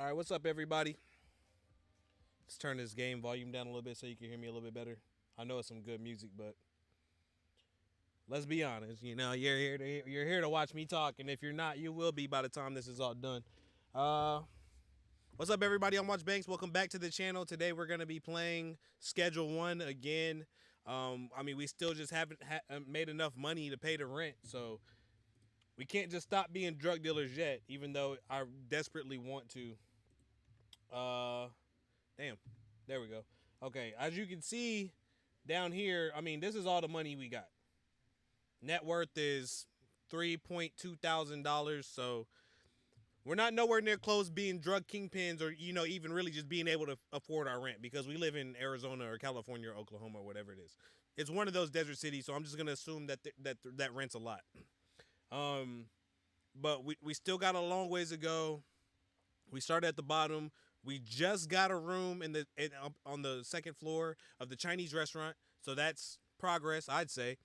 All right, what's up, everybody? Let's turn this game volume down a little bit so you can hear me a little bit better. I know it's some good music, but let's be honest. You're here to watch me talk, and if you're not, you will be by the time this is all done. Uh, what's up, everybody? I'm Watch Banks. Welcome back to the channel. Today we're gonna be playing Schedule 1 again. We still just haven't made enough money to pay the rent, so we can't just stop being drug dealers yet. Even though I desperately want to. Damn. There we go. Okay, as you can see down here, this is all the money we got. Net worth is $3,200, so we're not nowhere near close being drug kingpins or, even really just being able to afford our rent because we live in Arizona or California or Oklahoma or whatever it is. It's one of those desert cities, so I'm just going to assume that rent's a lot. But we still got a long ways to go. We started at the bottom. We just got a room on the second floor of the Chinese restaurant, so that's progress, I'd say.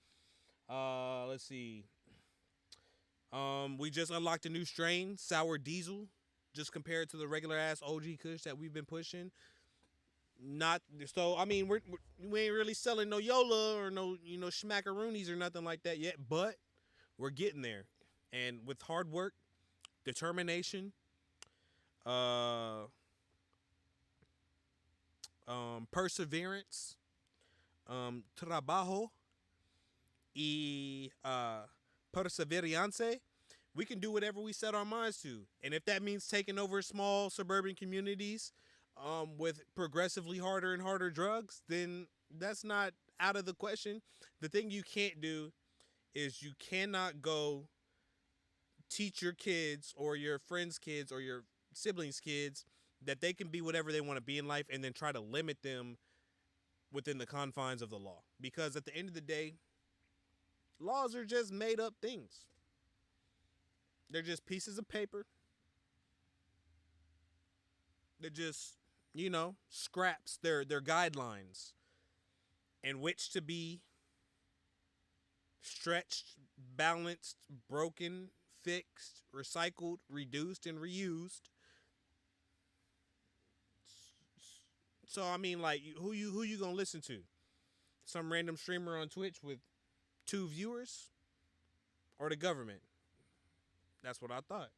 Let's see. We just unlocked a new strain, sour diesel, just compared to the regular ass OG Kush that we've been pushing. Not so. We ain't really selling no Yola or no schmackaroonies or nothing like that yet, but we're getting there, and with hard work, determination, perseverance, trabajo, y perseverancia, we can do whatever we set our minds to. And if that means taking over small suburban communities with progressively harder and harder drugs, then that's not out of the question. The thing you can't do is you cannot go teach your kids or your friends' kids or your siblings' kids that they can be whatever they want to be in life and then try to limit them within the confines of the law. Because at the end of the day, laws are just made up things. They're just pieces of paper. They're just, scraps. They're guidelines in which to be stretched, balanced, broken, fixed, recycled, reduced, and reused. So who you gonna listen to? Some random streamer on Twitch with 2 viewers, or the government? That's what I thought.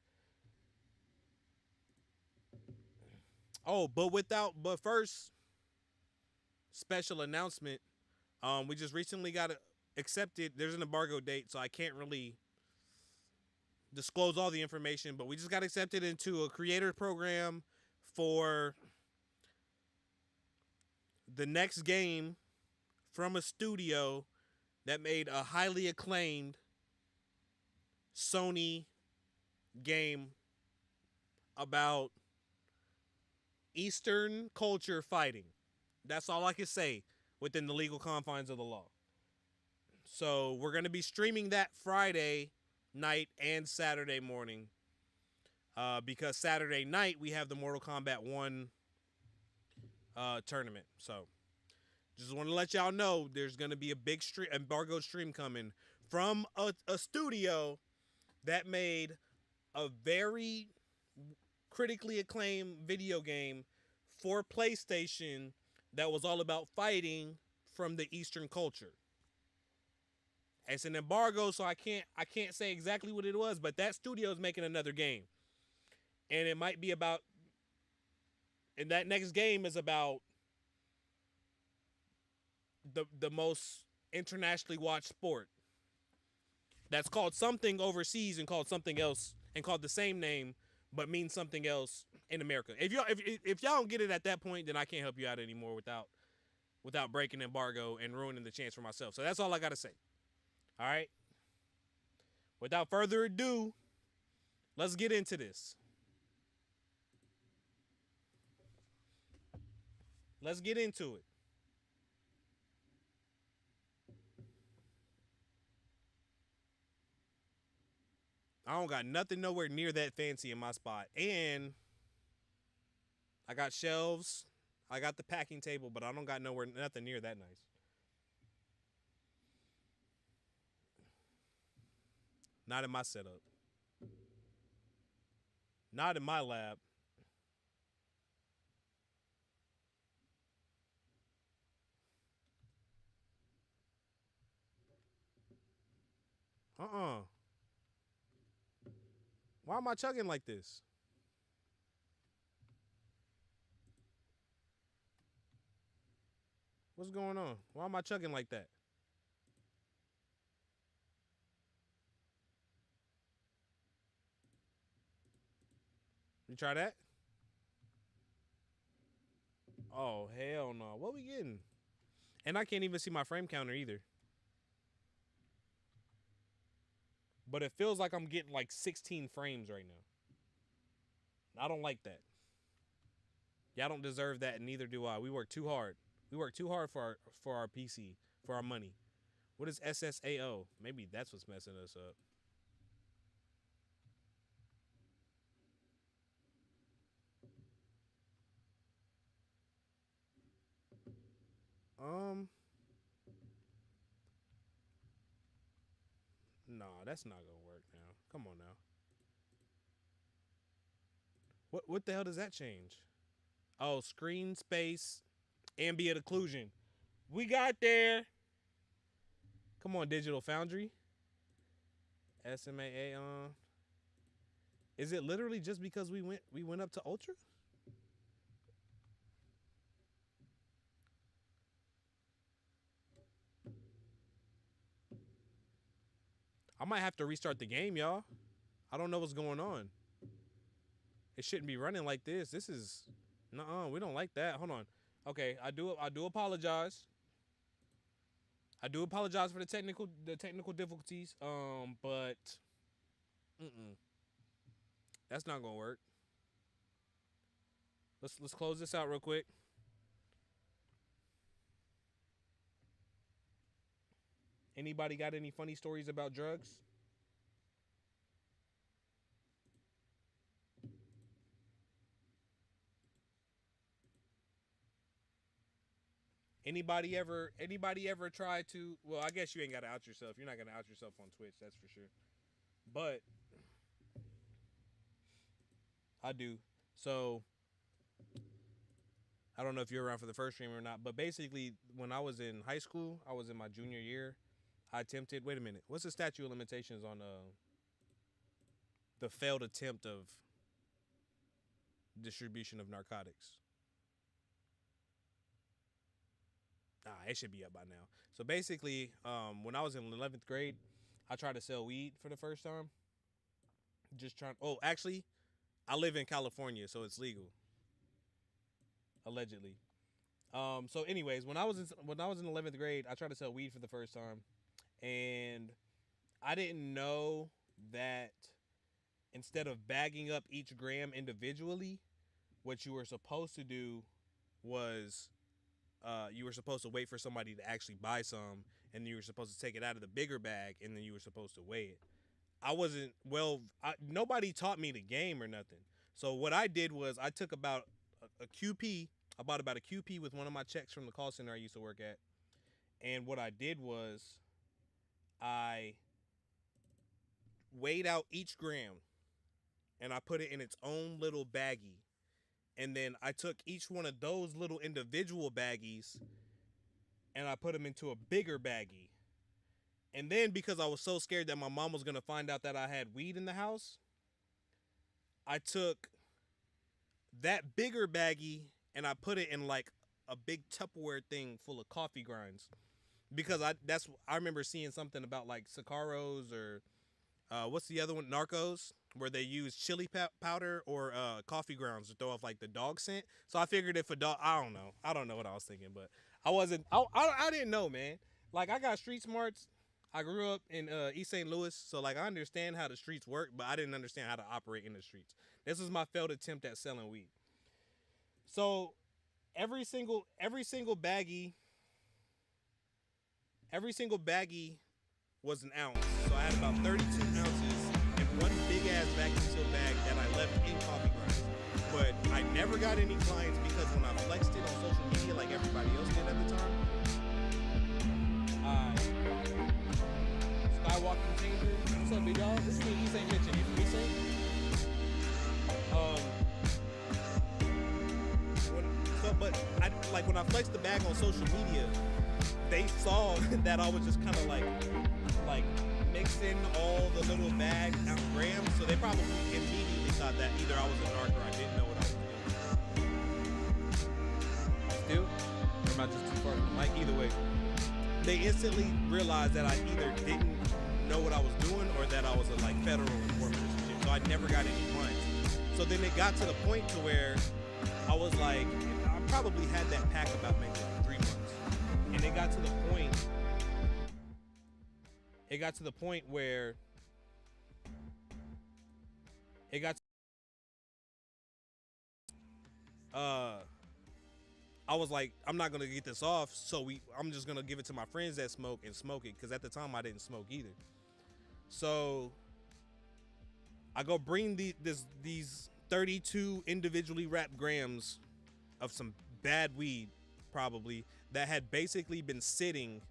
Oh, but first, special announcement. We just recently got accepted. There's an embargo date, so I can't really disclose all the information. But we just got accepted into a creator program for the next game from a studio that made a highly acclaimed Sony game about Eastern culture fighting. That's all I can say within the legal confines of the law. So we're going to be streaming that Friday night and Saturday morning. Because Saturday night we have the Mortal Kombat 1 tournament. So just want to let y'all know there's going to be a big embargoed stream coming from a studio that made a very critically acclaimed video game for PlayStation that was all about fighting from the Eastern culture. It's an embargo, so I can't say exactly what it was, but that studio is making another game. And it might be about, and that next game is about the most internationally watched sport. That's called something overseas and called something else and called the same name but means something else in America. If y'all don't get it at that point, then I can't help you out anymore without breaking embargo and ruining the chance for myself. So that's all I got to say. All right? Without further ado, let's get into this. Let's get into it. I don't got nothing nowhere near that fancy in my spot. And I got shelves. I got the packing table, but I don't got nothing near that nice. Not in my setup. Not in my lab. Uh-uh. Why am I chugging like this? What's going on? Why am I chugging like that? You try that? Oh, hell no. What we getting? And I can't even see my frame counter either. But it feels like I'm getting like 16 frames right now. I don't like that. Y'all don't deserve that, and neither do I. We work too hard. We work too hard for our PC, for our money. What is SSAO? Maybe that's what's messing us up. Um, nah, that's not gonna work now. Come on now. What the hell does that change? Oh, screen space, ambient occlusion. We got there. Come on, Digital Foundry. SMAA on. Is it literally just because we went up to Ultra? I might have to restart the game, y'all. I don't know what's going on. It shouldn't be running like this. This is nuh-uh, we don't like that. Hold on. Okay, I do apologize. I do apologize for the technical difficulties. But that's not gonna work. Let's close this out real quick. Anybody got any funny stories about drugs? Anybody ever try to, well, I guess you ain't gotta out yourself. You're not gonna out yourself on Twitch, that's for sure. But I do. So I don't know if you're around for the first stream or not, but basically when I was in high school, I was in my junior year, I attempted, wait a minute, what's the statute of limitations on the failed attempt of distribution of narcotics? It should be up by now. So basically, when I was in 11th grade, I tried to sell weed for the first time. Just trying. Oh, actually, I live in California, so it's legal, allegedly. So, anyways, when I was in 11th grade, I tried to sell weed for the first time, and I didn't know that instead of bagging up each gram individually, what you were supposed to do was you were supposed to wait for somebody to actually buy some, and you were supposed to take it out of the bigger bag, and then you were supposed to weigh it. I wasn't nobody taught me the game or nothing. So what I did was I took about a QP. I bought about a QP with one of my checks from the call center I used to work at, and what I did was I weighed out each gram, and I put it in its own little baggie. And then I took each one of those little individual baggies and I put them into a bigger baggie. And then because I was so scared that my mom was going to find out that I had weed in the house, I took that bigger baggie and I put it in like a big Tupperware thing full of coffee grinds. Because I remember seeing something about like Sicaros or what's the other one? Narcos, where they use chili powder or coffee grounds to throw off like the dog scent. So I figured if a dog, I don't know what I was thinking, but I didn't know, man. Like I got street smarts. I grew up in East St. Louis, so like I understand how the streets work, but I didn't understand how to operate in the streets. This was my failed attempt at selling weed. So every single baggie was an ounce. So I had about 32 ounces in one big ass vacuum seal bag that I left in coffee grinds. But I never got any clients because when I flexed it on social media like everybody else did at the time, Skywalking Changer. What's up, big dog? This is me, East St. Mitch. You from East St.? But when I flexed the bag on social media, they saw that I was just kind of like mixing all the little bad grams, so they probably immediately thought that either I was a narc or I didn't know what I was doing. Still, or am I just too far from the mic? Either way, they instantly realized that I either didn't know what I was doing or that I was a like federal informant or some shit. So I never got any clients. So then it got to the point to where I was like, I probably had that pack about maybe like 3 months, and it got to the point. It got to the point where it got. I was like, I'm not gonna get this off, so I'm just gonna give it to my friends that smoke and smoke it, because at the time I didn't smoke either. So I go bring these 32 individually wrapped grams of some bad weed, probably, that had basically been sitting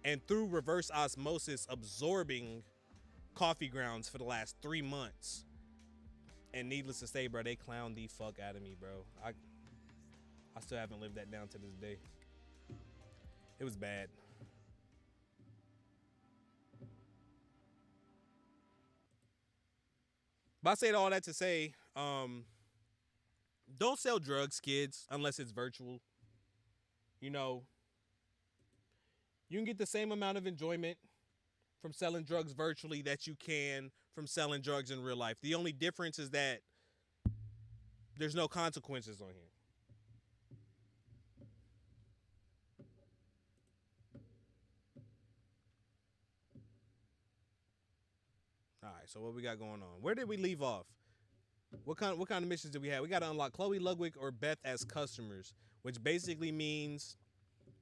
and through reverse osmosis absorbing coffee grounds for the last 3 months. And needless to say, bro, they clowned the fuck out of me, bro. I still haven't lived that down to this day. It was bad. But I say all that to say, don't sell drugs, kids, unless it's virtual. You know, you can get the same amount of enjoyment from selling drugs virtually that you can from selling drugs in real life. The only difference is that there's no consequences on here. All right, so what we got going on? Where did we leave off? What kind of missions did we have? We got to unlock Chloe, Ludwig, or Beth as customers, which basically means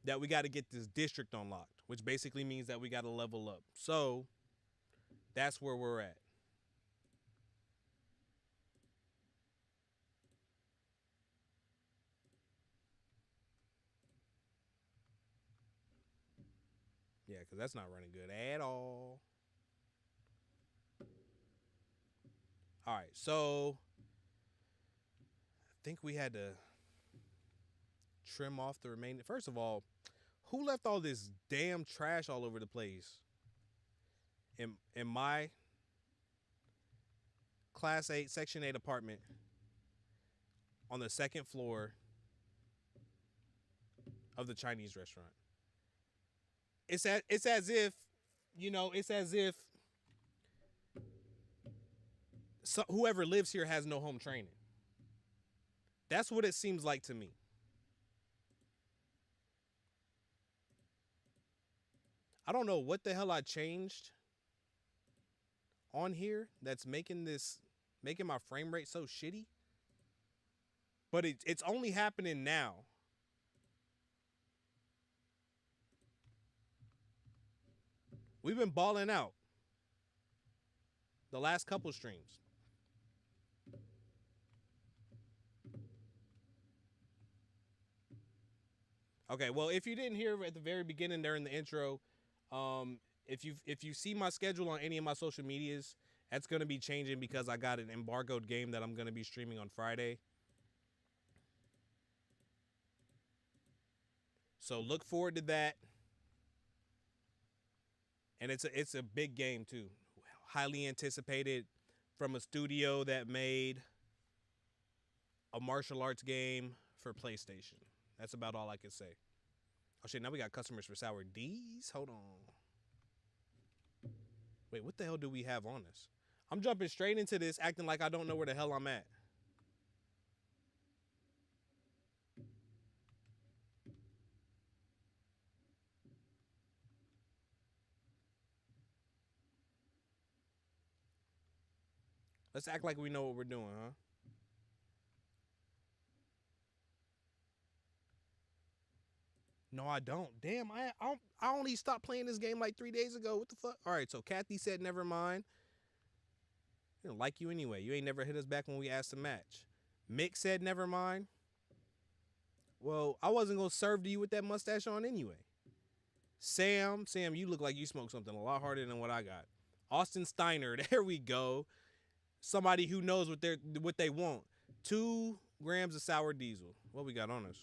that we got to get this district unlocked, which basically means that we got to level up. So that's where we're at. Yeah, because that's not running good at all. All right, so I think we had to trim off the remaining. First of all, who left all this damn trash all over the place? In my Class 8, Section 8 apartment on the second floor of the Chinese restaurant. It's as if, it's as if whoever lives here has no home training. That's what it seems like to me. I don't know what the hell I changed on here that's making my frame rate so shitty. But it's only happening now. We've been balling out the last couple streams. Okay, well, if you didn't hear at the very beginning there in the intro, if you see my schedule on any of my social medias, that's going to be changing because I got an embargoed game that I'm going to be streaming on Friday. So look forward to that. And it's a big game too. Highly anticipated from a studio that made a martial arts game for PlayStation. That's about all I can say. Oh shit, now we got customers for Sour D's? Hold on. Wait, what the hell do we have on us? I'm jumping straight into this acting like I don't know where the hell I'm at. Let's act like we know what we're doing, huh? No, I don't. Damn, I only stopped playing this game like 3 days ago. What the fuck? All right, so Kathy said never mind. We don't like you anyway. You ain't never hit us back when we asked to match. Mick said never mind. Well, I wasn't gonna serve to you with that mustache on anyway. Sam, you look like you smoked something a lot harder than what I got. Austin Steiner, there we go. Somebody who knows what they want. 2 grams of sour diesel. What we got on us?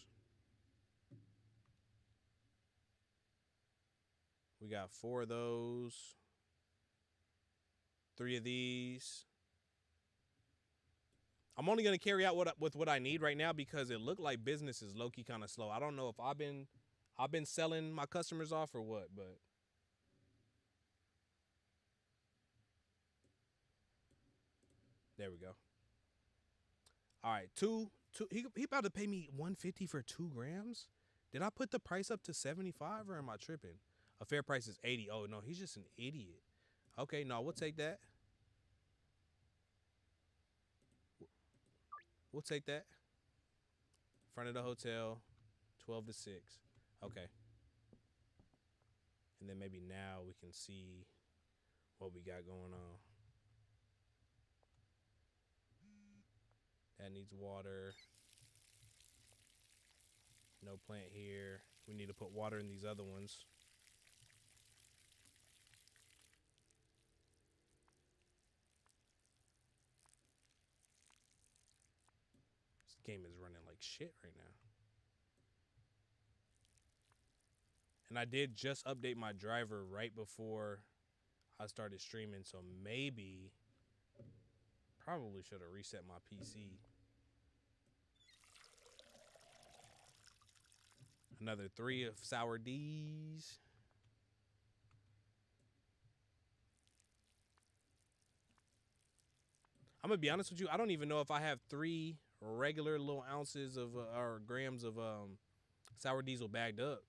We got 4 of those. 3 of these. I'm only gonna carry out with what I need right now because it looked like business is low key kind of slow. I don't know if I've been selling my customers off or what, but there we go. All right, two. He about to pay me 150 for 2 grams. Did I put the price up to 75 or am I tripping? A fair price is 80. Oh no, he's just an idiot. Okay, no, we'll take that. We'll take that. Front of the hotel, 12 to 6. Okay. And then maybe now we can see what we got going on. That needs water. No plant here. We need to put water in these other ones. This game is running like shit right now. And I did just update my driver right before I started streaming, so maybe, probably should have reset my PC. Another 3 of sour D's. I'm gonna be honest with you. I don't even know if I have 3 regular little ounces of or grams of sour diesel bagged up.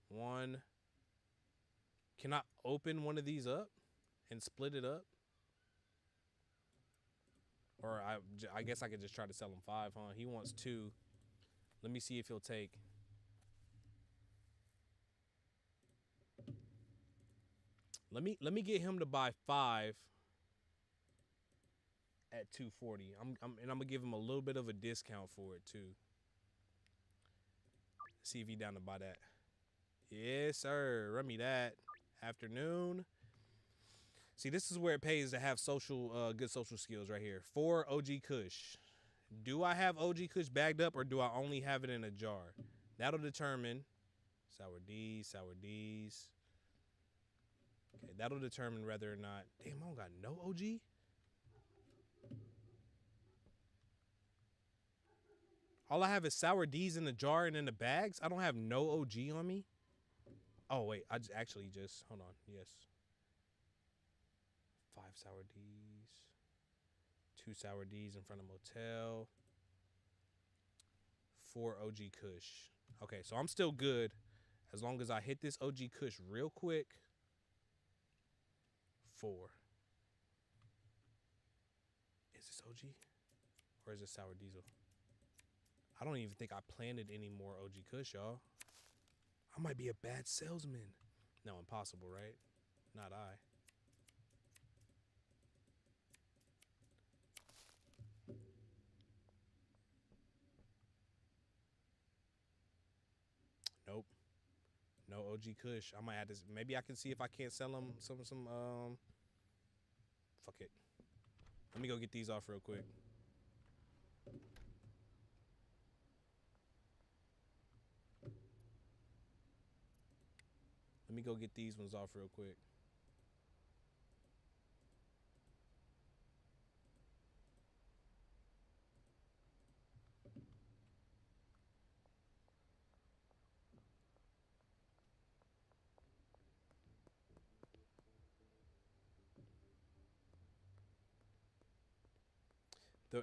One. Can I open one of these up and split it up? Or I guess I could just try to sell him 5, huh? He wants 2. Let me see if he'll take. Let me get him to buy 5 at 240. And I'm gonna give him a little bit of a discount for it too. See if he down to buy that. Yes, sir. Run me that. Afternoon. See, this is where it pays to have good social skills right here. 4 OG Kush. Do I have OG Kush bagged up or do I only have it in a jar? That'll determine. Sour D's, sour D's. Okay, that'll determine whether or not. Damn, I don't got no OG. All I have is sour D's in the jar and in the bags. I don't have no OG on me. Oh wait, I actually just hold on. Yes. 5 sour D's. 2 sour D's in front of motel. 4 OG Kush. Okay, so I'm still good as long as I hit this OG Kush real quick. 4. Is this OG? Or is this sour diesel? I don't even think I planted any more OG Kush, y'all. I might be a bad salesman. No, impossible, right? Not I. Nope. No OG Kush. I might have to. Maybe I can see if I can't sell them some. Fuck it. Let me go get these off real quick. Let me go get these ones off real quick.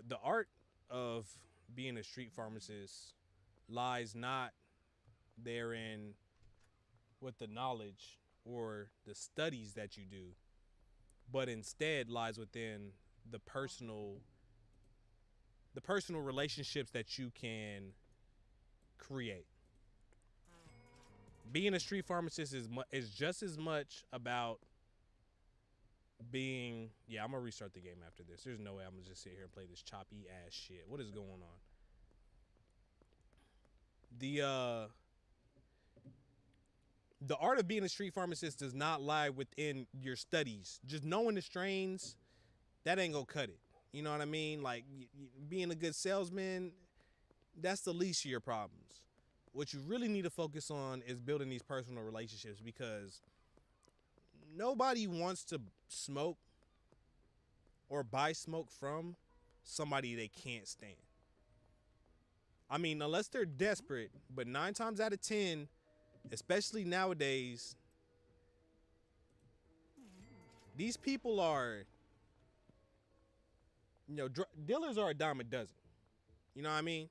The art of being a street pharmacist lies not therein with the knowledge or the studies that you do, but instead lies within the personal relationships that you can create. Being a street pharmacist is just as much about being. Yeah, I'm gonna restart the game after this. There's no way I'm gonna just sit here and play this choppy ass shit. What is going on? The art of being a street pharmacist does not lie within your studies. Just knowing the strains, that ain't gonna cut it. You know what I mean? Like being a good salesman, that's the least of your problems. What you really need to focus on is building these personal relationships because nobody wants to smoke or buy smoke from somebody they can't stand. I mean, unless they're desperate, but 9 times out of 10, especially nowadays, these people are, dealers are a dime a dozen. You know what I mean?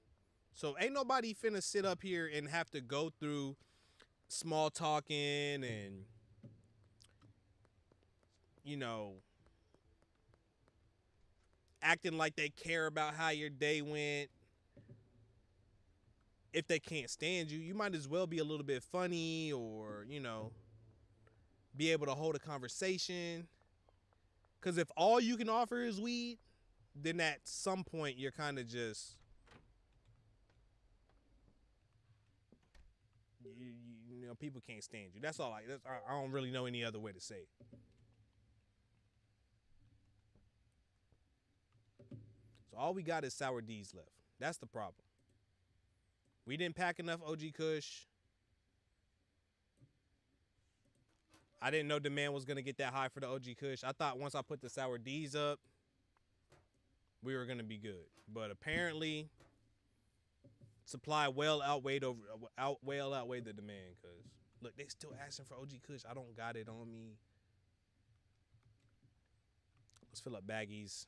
So ain't nobody finna sit up here and have to go through small talking and, you know, acting like they care about how your day went. If they can't stand you, you might as well be a little bit funny or, be able to hold a conversation. Because if all you can offer is weed, then at some point you're kind of just, people can't stand you. That's all. I don't really know any other way to say it. So all we got is sour D's left. That's the problem. We didn't pack enough OG Kush. I didn't know demand was gonna get that high for the OG Kush. I thought once I put the sour D's up, we were gonna be good. But apparently, supply well outweighed the demand. Cause look, they still asking for OG Kush. I don't got it on me. Let's fill up baggies.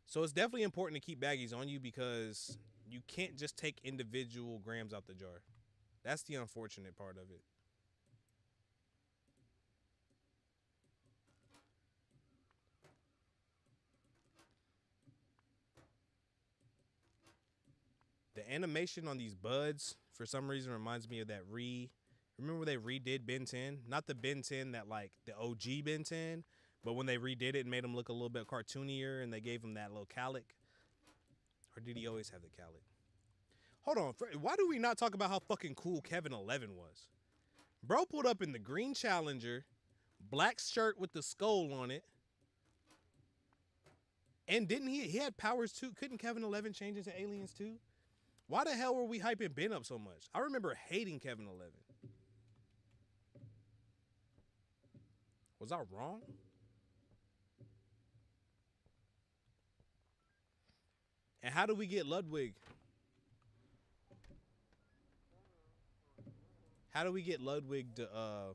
So it's definitely important to keep baggies on you because you can't just take individual grams out the jar. That's the unfortunate part of it. The animation on these buds, for some reason, reminds me of that Remember when they redid Ben 10? Not the Ben 10 that, like, the OG Ben 10, but when they redid it and made him look a little bit cartoonier and they gave him that little calic. Or did he always have the calic? Hold on. Why do we not talk about how fucking cool Kevin 11 was? Bro pulled up in the green Challenger, black shirt with the skull on it. And didn't he had powers too? Couldn't Kevin 11 change into aliens too? Why the hell were we hyping Ben up so much? I remember hating Kevin 11. Was I wrong? And how do we get Ludwig? How do we get Ludwig to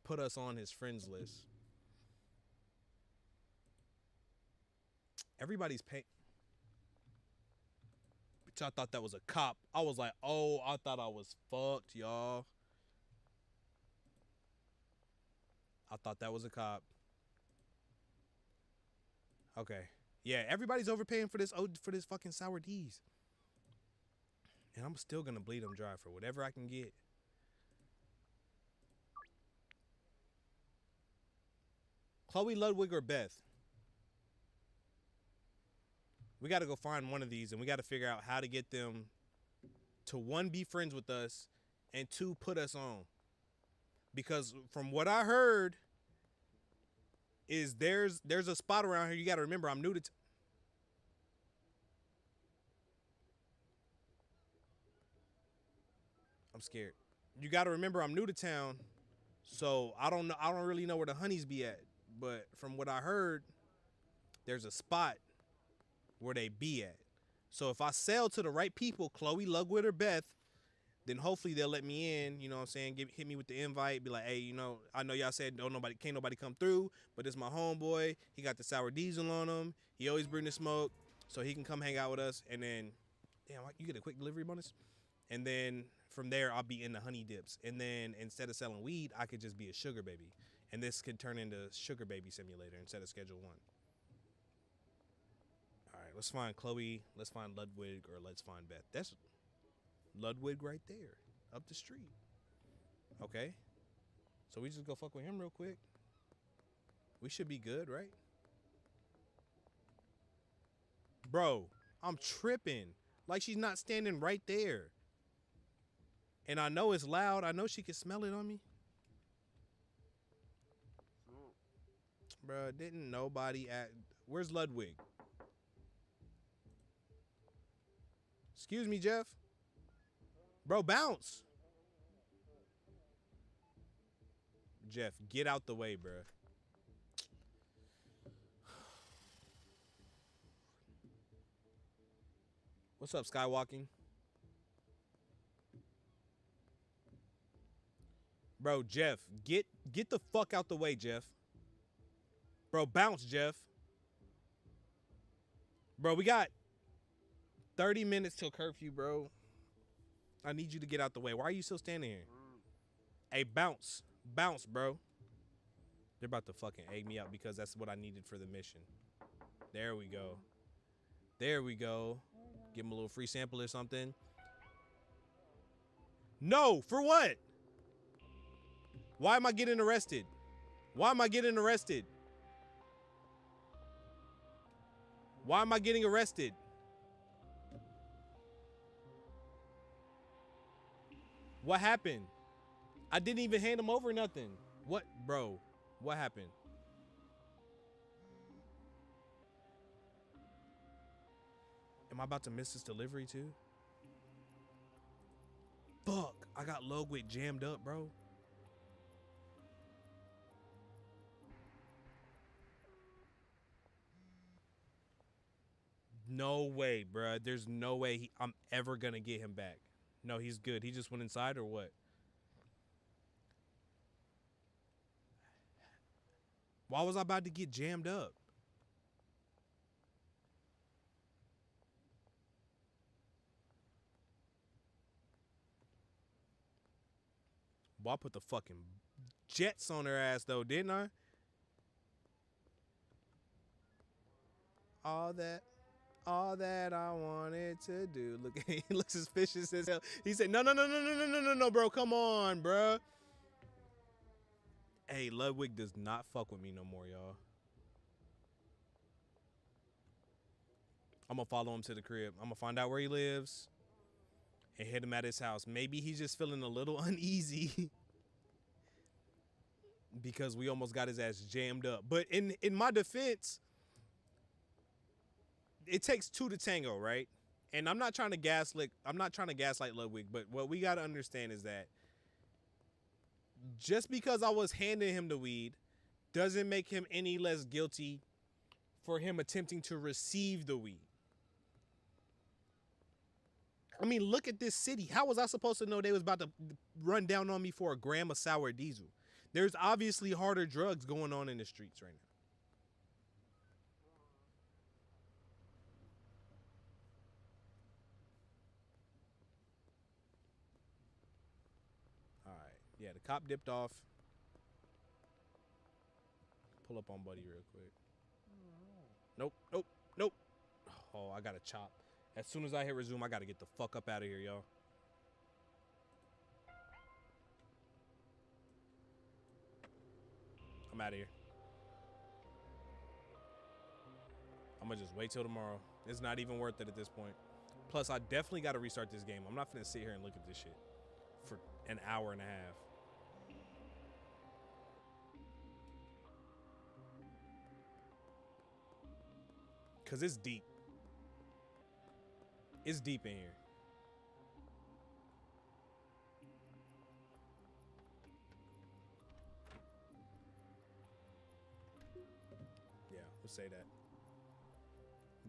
put us on his friends list? Everybody's paying. I thought that was a cop. I was like, oh, I thought I was fucked, y'all. I thought that was a cop. Okay. Yeah, everybody's overpaying for this fucking sour D's. And I'm still gonna bleed them dry for whatever I can get. Chloe Ludwig or Beth? We gotta go find one of these and we gotta figure out how to get them to, one, be friends with us, and two, put us on. Because from what I heard is there's a spot around here. You gotta remember, I'm new to I'm scared. You gotta remember I'm new to town, so I don't really know where the honeys be at. But from what I heard, there's a spot where they be at. So if I sell to the right people, Chloe, Ludwig, or Beth, then hopefully they'll let me in. You know what I'm saying? Hit me with the invite. Be like, hey, I know y'all said can't nobody come through, but it's my homeboy. He got the sour diesel on him. He always bring the smoke, so he can come hang out with us. And then, damn, you get a quick delivery bonus. And then from there, I'll be in the honey dips. And then instead of selling weed, I could just be a sugar baby. And this could turn into Sugar Baby Simulator instead of Schedule 1. All right, let's find Chloe, let's find Ludwig, or let's find Beth. That's Ludwig right there, up the street. Okay. So we just go fuck with him real quick. We should be good, right? Bro, I'm tripping. Like she's not standing right there. And I know it's loud. I know she can smell it on me. Bro, didn't nobody Where's Ludwig? Excuse me, Jeff. Bro, bounce. Jeff, get out the way, bro. What's up, Skywalking? Bro, Jeff, get the fuck out the way, Jeff. Bro, bounce, Jeff. Bro, we got 30 minutes till curfew, bro. I need you to get out the way. Why are you still standing here? Hey, bounce. Bounce, bro. They're about to fucking egg me out because that's what I needed for the mission. There we go. There we go. Give him a little free sample or something. No, for what? Why am I getting arrested? Why am I getting arrested? Why am I getting arrested? What happened? I didn't even hand him over nothing. What, bro? What happened? Am I about to miss this delivery too? Fuck, I got Ludwig jammed up, bro. No way, bro. There's no way I'm ever gonna get him back. No, he's good. He just went inside or what? Why was I about to get jammed up? Well, I put the fucking jets on her ass though, didn't I? All that I wanted to do. Look, he looks suspicious as hell. He said, no, bro. Come on, bro. Hey, Ludwig does not fuck with me no more, y'all. I'm gonna follow him to the crib. I'm gonna find out where he lives and hit him at his house. Maybe he's just feeling a little uneasy because we almost got his ass jammed up. But in my defense, it takes two to tango, right? And I'm not trying to gaslight Ludwig, but what we gotta understand is that just because I was handing him the weed doesn't make him any less guilty for him attempting to receive the weed. I mean, look at this city. How was I supposed to know they was about to run down on me for a gram of sour diesel? There's obviously harder drugs going on in the streets right now. Yeah, the cop dipped off. Pull up on Buddy real quick. Nope. Oh, I got to chop. As soon as I hit resume, I got to get the fuck up out of here, y'all. I'm out of here. I'm going to just wait till tomorrow. It's not even worth it at this point. Plus, I definitely got to restart this game. I'm not finna sit here and look at this shit for an hour and a half. Because it's deep. It's deep in here. Yeah, let's say that.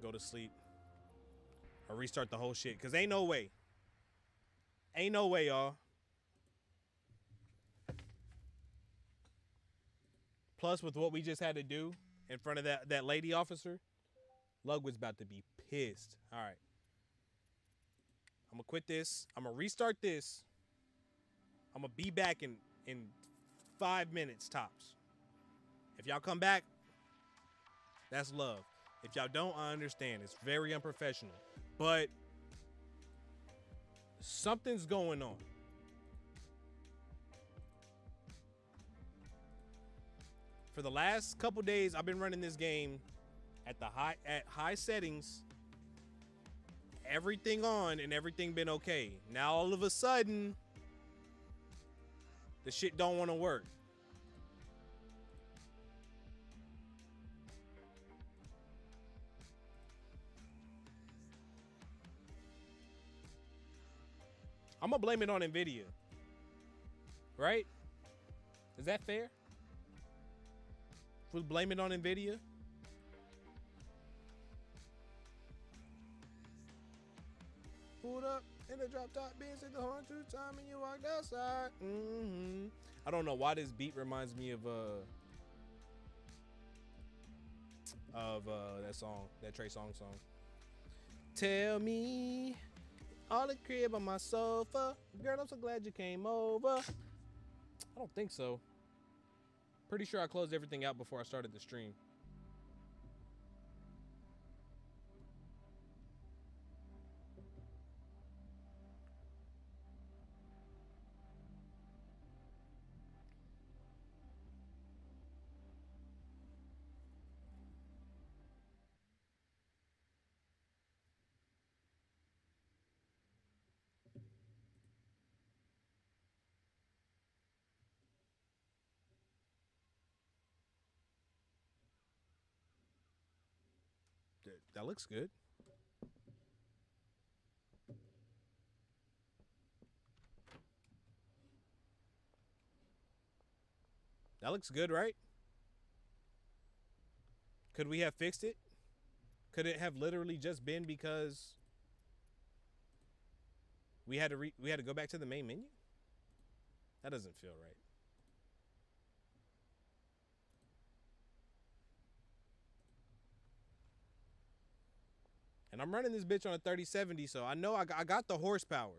Go to sleep. Or restart the whole shit. Because ain't no way. Ain't no way, y'all. Plus, with what we just had to do in front of that lady officer, Ludwig's about to be pissed. All right. I'm going to quit this. I'm going to restart this. I'm going to be back in 5 minutes tops. If y'all come back, that's love. If y'all don't, I understand. It's very unprofessional. But something's going on. For the last couple days, I've been running this game at high settings, everything on, and everything been okay. Now all of a sudden, the shit don't want to work. I'm gonna blame it on Nvidia, right? Is that fair? If we blame it on Nvidia? Pulled up in the drop top, Benz at the horn 2 times, and you walked outside. I don't know why this beat reminds me of that song, that Trey Songz song. Tell me all the crib on my sofa. Girl, I'm so glad you came over. I don't think so. Pretty sure I closed everything out before I started the stream. That looks good. That looks good, right? Could we have fixed it? Could it have literally just been because we had to go back to the main menu? That doesn't feel right. And I'm running this bitch on a 3070, so I know I got the horsepower.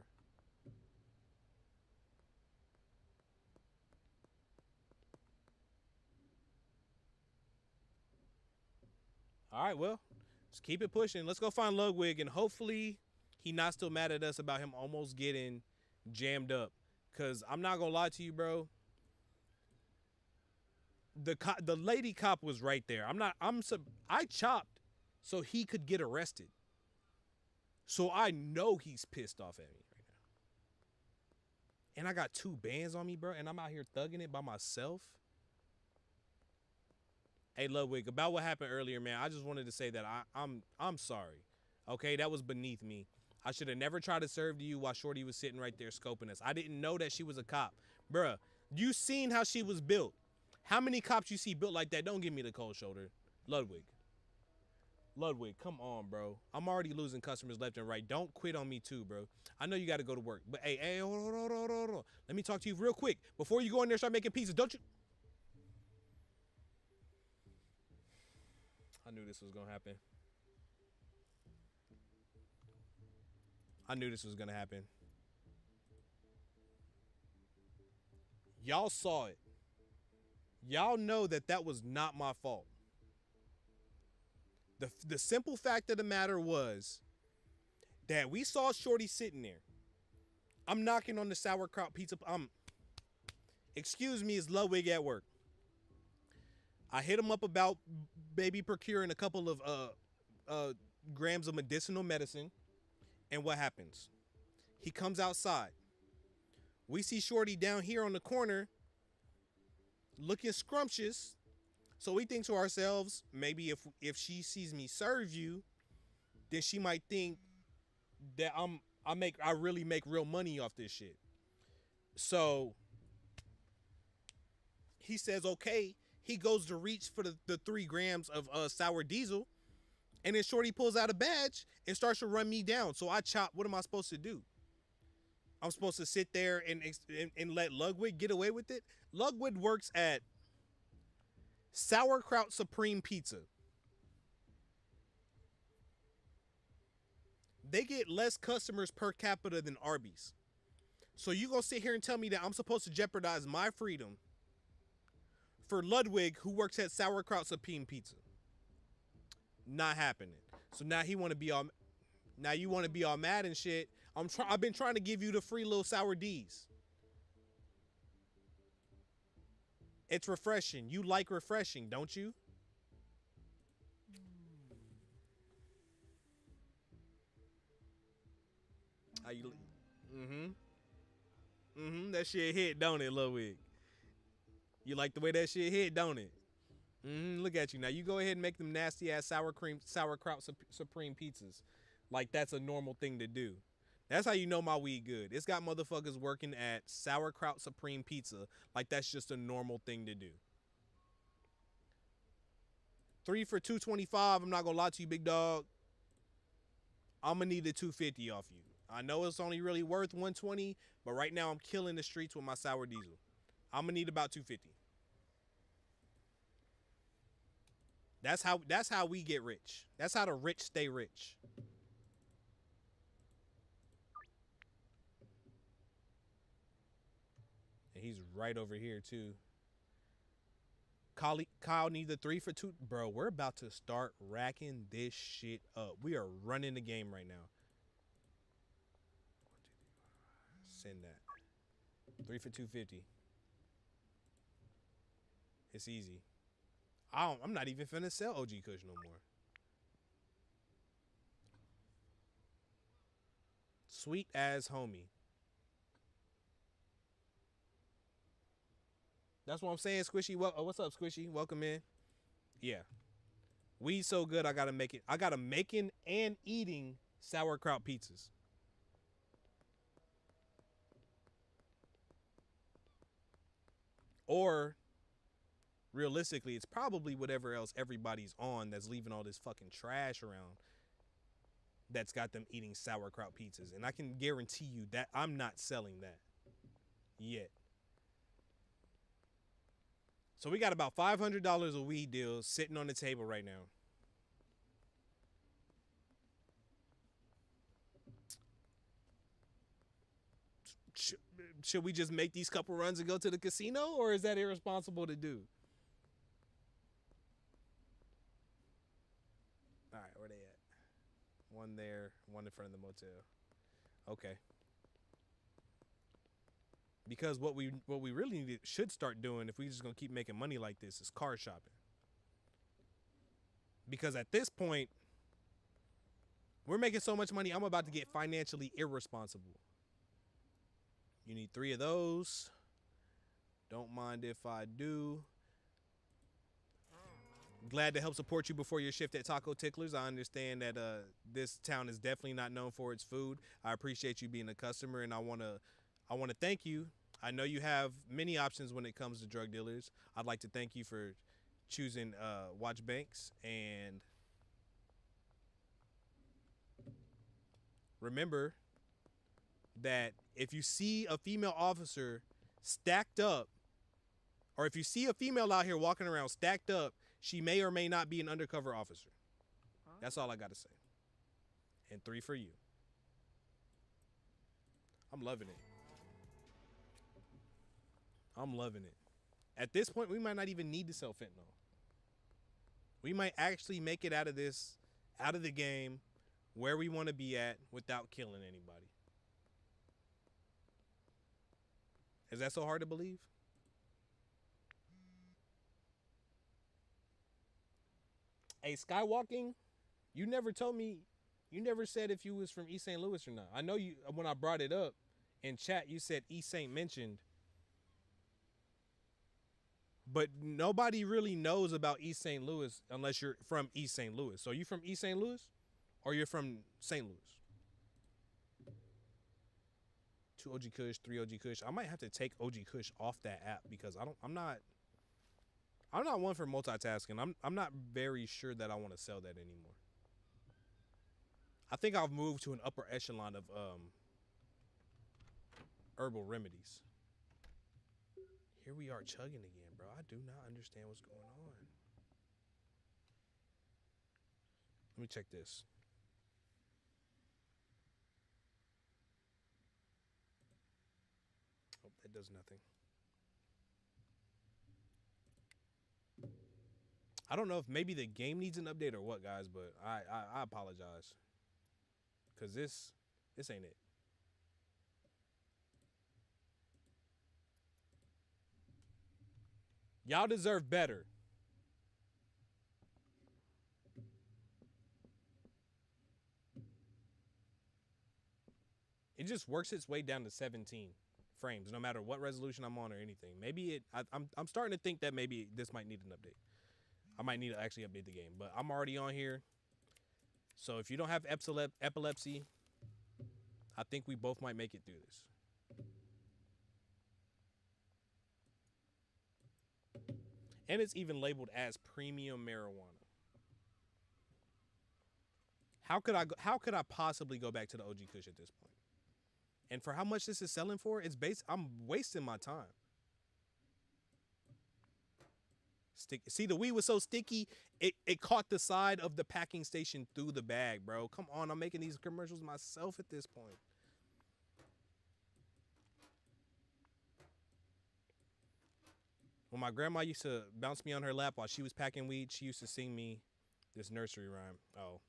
All right, well, let's keep it pushing. Let's go find Ludwig, and hopefully he not still mad at us about him almost getting jammed up. Cause I'm not gonna lie to you, bro. The lady cop was right there. I chopped so he could get arrested. So I know he's pissed off at me right now. And I got 2 bands on me, bro, and I'm out here thugging it by myself. Hey, Ludwig, about what happened earlier, man, I just wanted to say that I'm sorry. Okay, that was beneath me. I should have never tried to serve to you while Shorty was sitting right there scoping us. I didn't know that she was a cop. Bruh, you seen how she was built. How many cops you see built like that? Don't give me the cold shoulder. Ludwig, come on, bro. I'm already losing customers left and right. Don't quit on me too, bro. I know you got to go to work. But, hey, hold on. Let me talk to you real quick. Before you go in there and start making pizzas, don't you... I knew this was going to happen. Y'all saw it. Y'all know that was not my fault. The simple fact of the matter was that we saw Shorty sitting there. I'm knocking on the sauerkraut pizza. Excuse me, is Ludwig at work? I hit him up about maybe procuring a couple of grams of medicinal medicine. And what happens? He comes outside. We see Shorty down here on the corner looking scrumptious. So we think to ourselves, maybe if she sees me serve you, then she might think that I really make real money off this shit. So he says, okay. He goes to reach for the 3 grams of sour diesel, and then Shorty pulls out a badge and starts to run me down. So I chop. What am I supposed to do? I'm supposed to sit there and let Ludwig get away with it? Ludwig works at Sauerkraut Supreme Pizza. They get less customers per capita than Arby's. So you gonna sit here and tell me that I'm supposed to jeopardize my freedom for Ludwig, who works at Sauerkraut Supreme Pizza? Not happening. So now he want to be all. Now you want to be all mad and shit. I've been trying to give you the free little sour D's. It's refreshing. You like refreshing, don't you? How you? That shit hit, don't it, Ludwig? You like the way that shit hit, don't it? Look at you now. You go ahead and make them nasty ass sauerkraut supreme pizzas, like that's a normal thing to do. That's how you know my weed good. It's got motherfuckers working at Sauerkraut Supreme Pizza like that's just a normal thing to do. 3 for $225. I'm not gonna lie to you, big dog. I'm gonna need the $250 off you. I know it's only really worth 120, but right now I'm killing the streets with my sour diesel. I'm gonna need about 250. That's how we get rich. That's how the rich stay rich. And he's right over here too. Kyle needs a 3 for 2. Bro, we're about to start racking this shit up. We are running the game right now. Send that. 3 for 250. It's easy. I'm not even finna sell OG Kush no more. Sweet as homie. That's what I'm saying, Squishy. What's up, Squishy? Welcome in. Yeah. Weed so good, I gotta make it. I gotta making and eating sauerkraut pizzas. Or realistically, it's probably whatever else everybody's on that's leaving all this fucking trash around that's got them eating sauerkraut pizzas. And I can guarantee you that I'm not selling that yet. So we got about $500 of weed deals sitting on the table right now. Should we just make these couple runs and go to the casino, or is that irresponsible to do? All right, where they at? One there, one in front of the motel. Okay. Because what we really should start doing if we just gonna keep making money like this is car shopping. Because at this point, we're making so much money, I'm about to get financially irresponsible. You need 3 of those. Don't mind if I do. Glad to help support you before your shift at Taco Ticklers. I understand that this town is definitely not known for its food. I appreciate you being a customer, and I wanna thank you. I know you have many options when it comes to drug dealers. I'd like to thank you for choosing Watch Banks, and remember that if you see a female officer stacked up, or if you see a female out here walking around stacked up, she may or may not be an undercover officer. That's all I got to say. And 3 for you. I'm loving it. I'm loving it. At this point, we might not even need to sell fentanyl. We might actually make it out of this, out of the game, where we want to be at without killing anybody. Is that so hard to believe? Hey, skywalking, you never told me, you never said if you was from East St. Louis or not. I know you, when I brought it up in chat, you said East St. mentioned, but nobody really knows about East St. Louis unless you're from East St. Louis. So are you from East St. Louis or you're from St. Louis? 2 OG Kush, 3 OG Kush. I might have to take OG Kush off that app because I'm not one for multitasking. I'm not very sure that I want to sell that anymore. I think I've moved to an upper echelon of herbal remedies. Here we are chugging again, bro. I do not understand what's going on. Let me check this. Oh, that does nothing. I don't know if maybe the game needs an update or what, guys, but I apologize. Cause this ain't it. Y'all deserve better. It just works its way down to 17 frames, no matter what resolution I'm on or anything. Maybe I'm starting to think that maybe this might need an update. I might need to actually update the game, but I'm already on here. So if you don't have epilepsy, I think we both might make it through this. And it's even labeled as premium marijuana. How could I possibly go back to the OG Kush at this point? And for how much this is selling for, it's base. I'm wasting my time. See, the weed was so sticky, it caught the side of the packing station through the bag, bro. Come on, I'm making these commercials myself at this point. When my grandma used to bounce me on her lap while she was packing weed, she used to sing me this nursery rhyme. Oh,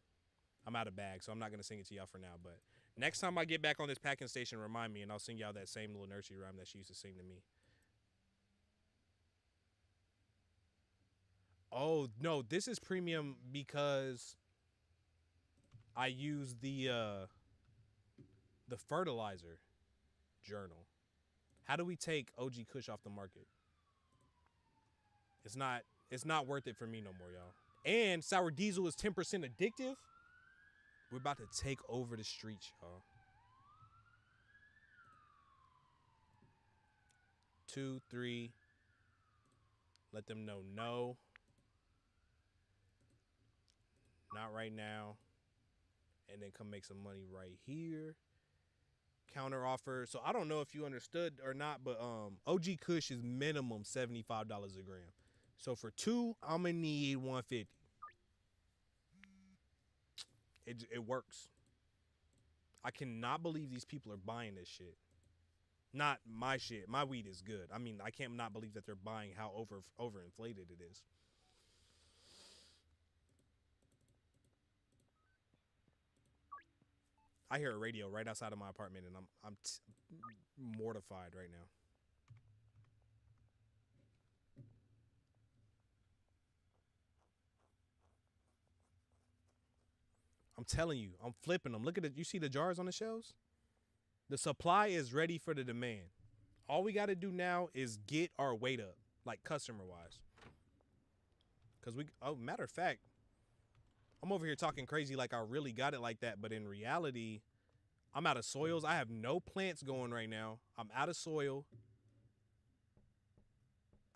I'm out of bag, so I'm not gonna sing it to y'all for now. But next time I get back on this packing station, remind me, and I'll sing y'all that same little nursery rhyme that she used to sing to me. Oh no, this is premium because I use the fertilizer journal. How do we take OG Kush off the market? It's not it's not worth it for me no more, y'all. And sour diesel is 10% addictive. We're about to take over the streets, y'all. 2, 3. Let them know no. Not right now. And then come make some money right here. Counter offer. So I don't know if you understood or not, but OG Kush is minimum $75 a gram. So for 2, I'm gonna need 150. It works. I cannot believe these people are buying this shit. Not my shit. My weed is good. I mean, I can't not believe that they're buying how overinflated it is. I hear a radio right outside of my apartment, and I'm mortified right now. I'm telling you, I'm flipping them. Look at it. You see the jars on the shelves? The supply is ready for the demand. All we got to do now is get our weight up, like customer wise. Because matter of fact, I'm over here talking crazy like I really got it like that. But in reality, I'm out of soils. I have no plants going right now. I'm out of soil.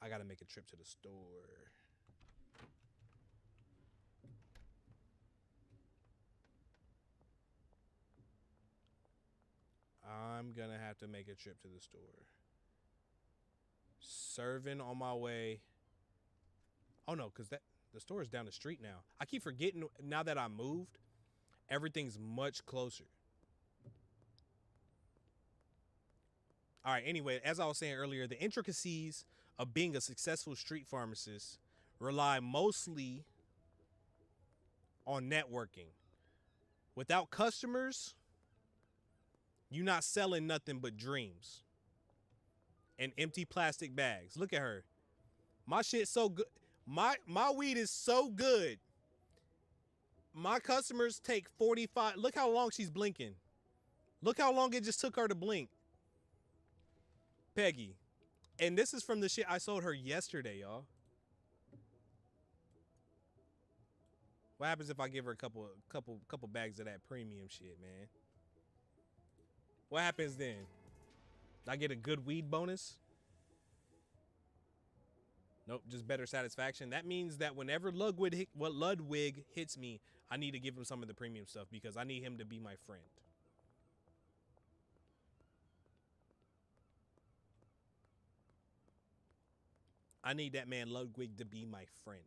I got to make a trip to the store. I'm going to have to make a trip to the store. Serving on my way. Oh, no, because the store is down the street now. I keep forgetting now that I moved, everything's much closer. All right, anyway, as I was saying earlier, the intricacies of being a successful street pharmacist rely mostly on networking. Without customers, you're not selling nothing but dreams and empty plastic bags. Look at her. My shit's so good. My weed is so good. My customers take 45. Look how long she's blinking. Look how long it just took her to blink. Peggy. And this is from the shit I sold her yesterday, y'all. What happens if I give her a couple bags of that premium shit, man? What happens then? I get a good weed bonus? Nope, just better satisfaction. That means that whenever Ludwig hits me, I need to give him some of the premium stuff because I need him to be my friend. I need that man Ludwig to be my friend.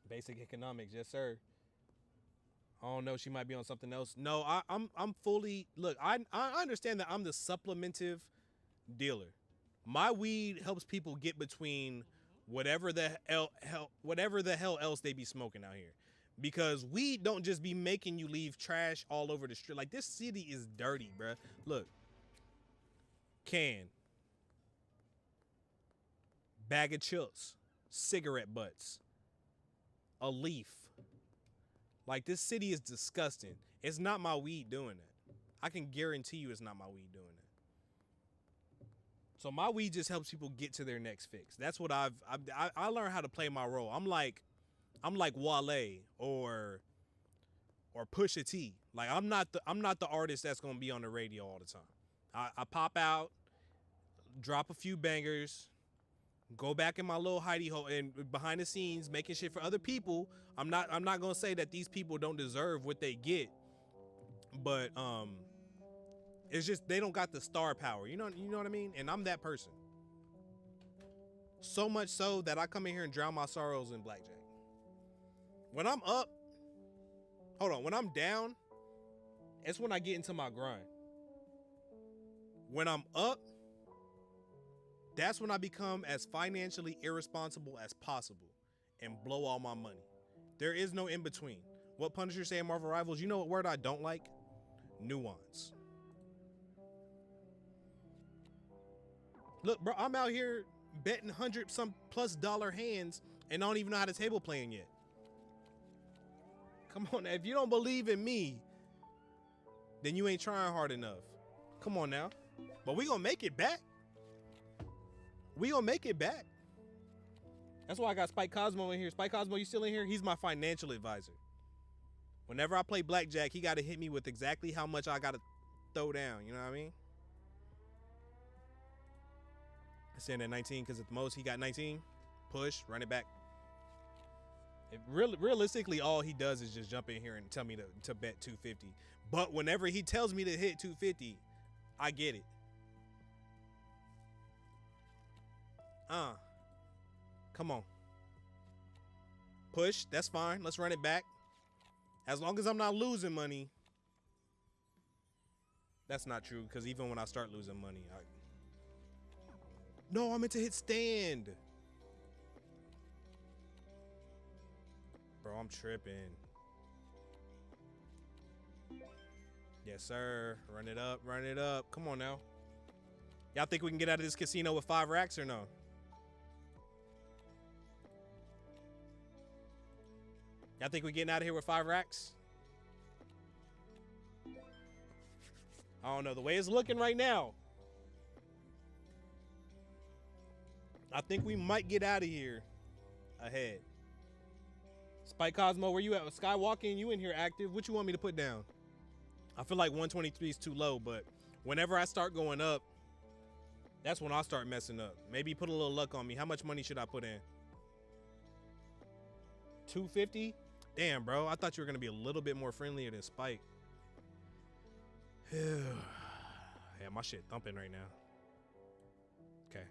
Basic economics, yes sir. I don't know, she might be on something else. No, I'm fully look. I understand that I'm the supplementive dealer. My weed helps people get between whatever the hell else they be smoking out here, because weed don't just be making you leave trash all over the street. Like, this city is dirty, bruh. Look, can, bag of chips, cigarette butts, a leaf. Like, this city is disgusting. It's not my weed doing that. I can guarantee you it's not my weed doing that. So my weed just helps people get to their next fix. That's what I learned how to play my role. I'm like Wale or Pusha T. Like, I'm not the artist that's gonna be on the radio all the time. I pop out, drop a few bangers, go back in my little hidey hole and behind the scenes making shit for other people. I'm not gonna say that these people don't deserve what they get, but it's just they don't got the star power. You know what I mean? And I'm that person. So much so that I come in here and drown my sorrows in blackjack. When I'm up, hold on, when I'm down, it's when I get into my grind. When I'm up, that's when I become as financially irresponsible as possible and blow all my money. There is no in between. What Punisher say in Marvel Rivals, you know what word I don't like? Nuance. Look, bro, I'm out here betting $100+ hands and I don't even know how the table playing yet. Come on, now. If you don't believe in me, then you ain't trying hard enough. Come on now. But we gonna make it back. We gonna make it back. That's why I got Spike Cosmo in here. Spike Cosmo, you still in here? He's my financial advisor. Whenever I play blackjack, he got to hit me with exactly how much I got to throw down. You know what I mean? I stand at 19 because at the most he got 19. Push, run it back. Realistically, all he does is just jump in here and tell me to bet 250. But whenever he tells me to hit 250, I get it. Come on. Push, that's fine. Let's run it back. As long as I'm not losing money. That's not true, because even when I start losing money, no, I meant to hit stand. Bro, I'm tripping. Yes, sir. Run it up, run it up. Come on now. Y'all think we can get out of this casino with 5 racks or no? Y'all think we getting out of here with 5 racks? I don't know. The way it's looking right now, I think we might get out of here ahead. Spike Cosmo, where you at? Skywalking, you in here active. What you want me to put down? I feel like 123 is too low, but whenever I start going up, that's when I start messing up. Maybe put a little luck on me. How much money should I put in? 250? Damn, bro. I thought you were going to be a little bit more friendlier than Spike. Yeah, my shit thumping right now. Okay.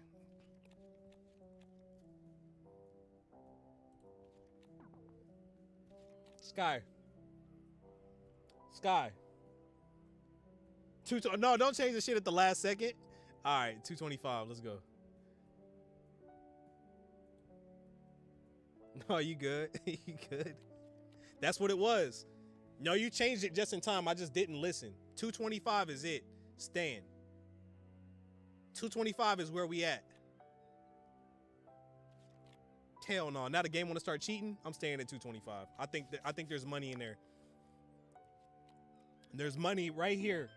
Sky. No, don't change the shit at the last second. All right, 225. Let's go. No, you good. You good. That's what it was. No, you changed it just in time. I just didn't listen. 225 is it. Stand. 225 is where we at. Hell no. Now the game want to start cheating. I'm staying at 225. I think there's money in there. There's money right here.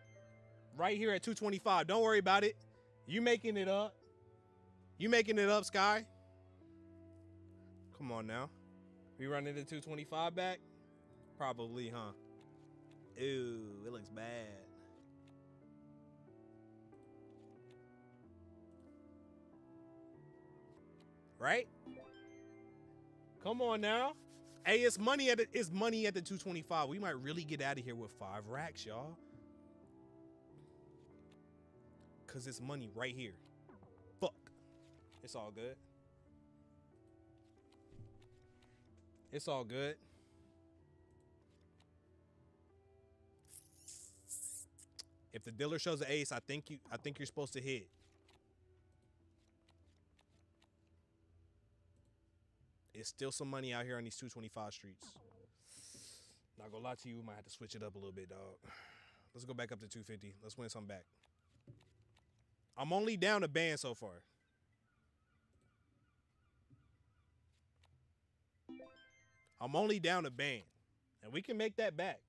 Right here at 225. Don't worry about it. You making it up. You making it up, Sky. Come on now. We running the 225 back? Probably, huh? Ew, it looks bad. Right? Come on now. Hey, it's money at the 225. We might really get out of here with 5 racks, y'all. Cause it's money right here. Fuck. It's all good. It's all good. If the dealer shows an ace, I think you're supposed to hit. It's still some money out here on these 225 streets. Not gonna lie to you, we might have to switch it up a little bit, dog. Let's go back up to 250. Let's win some back. I'm only down a band so far. I'm only down a band. And we can make that back.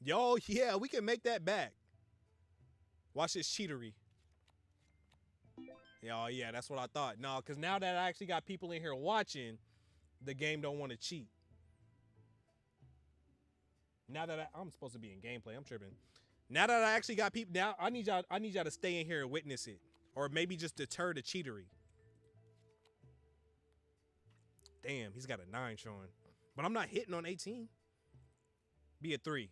Yo, yeah, we can make that back. Watch this cheatery. Oh, yeah, that's what I thought. No, because now that I actually got people in here watching, the game don't want to cheat. Now that I'm supposed to be in gameplay, I'm tripping. Now that I actually got people, now I need y'all to stay in here and witness it. Or maybe just deter the cheatery. Damn, he's got a 9 showing. But I'm not hitting on 18. Be a 3.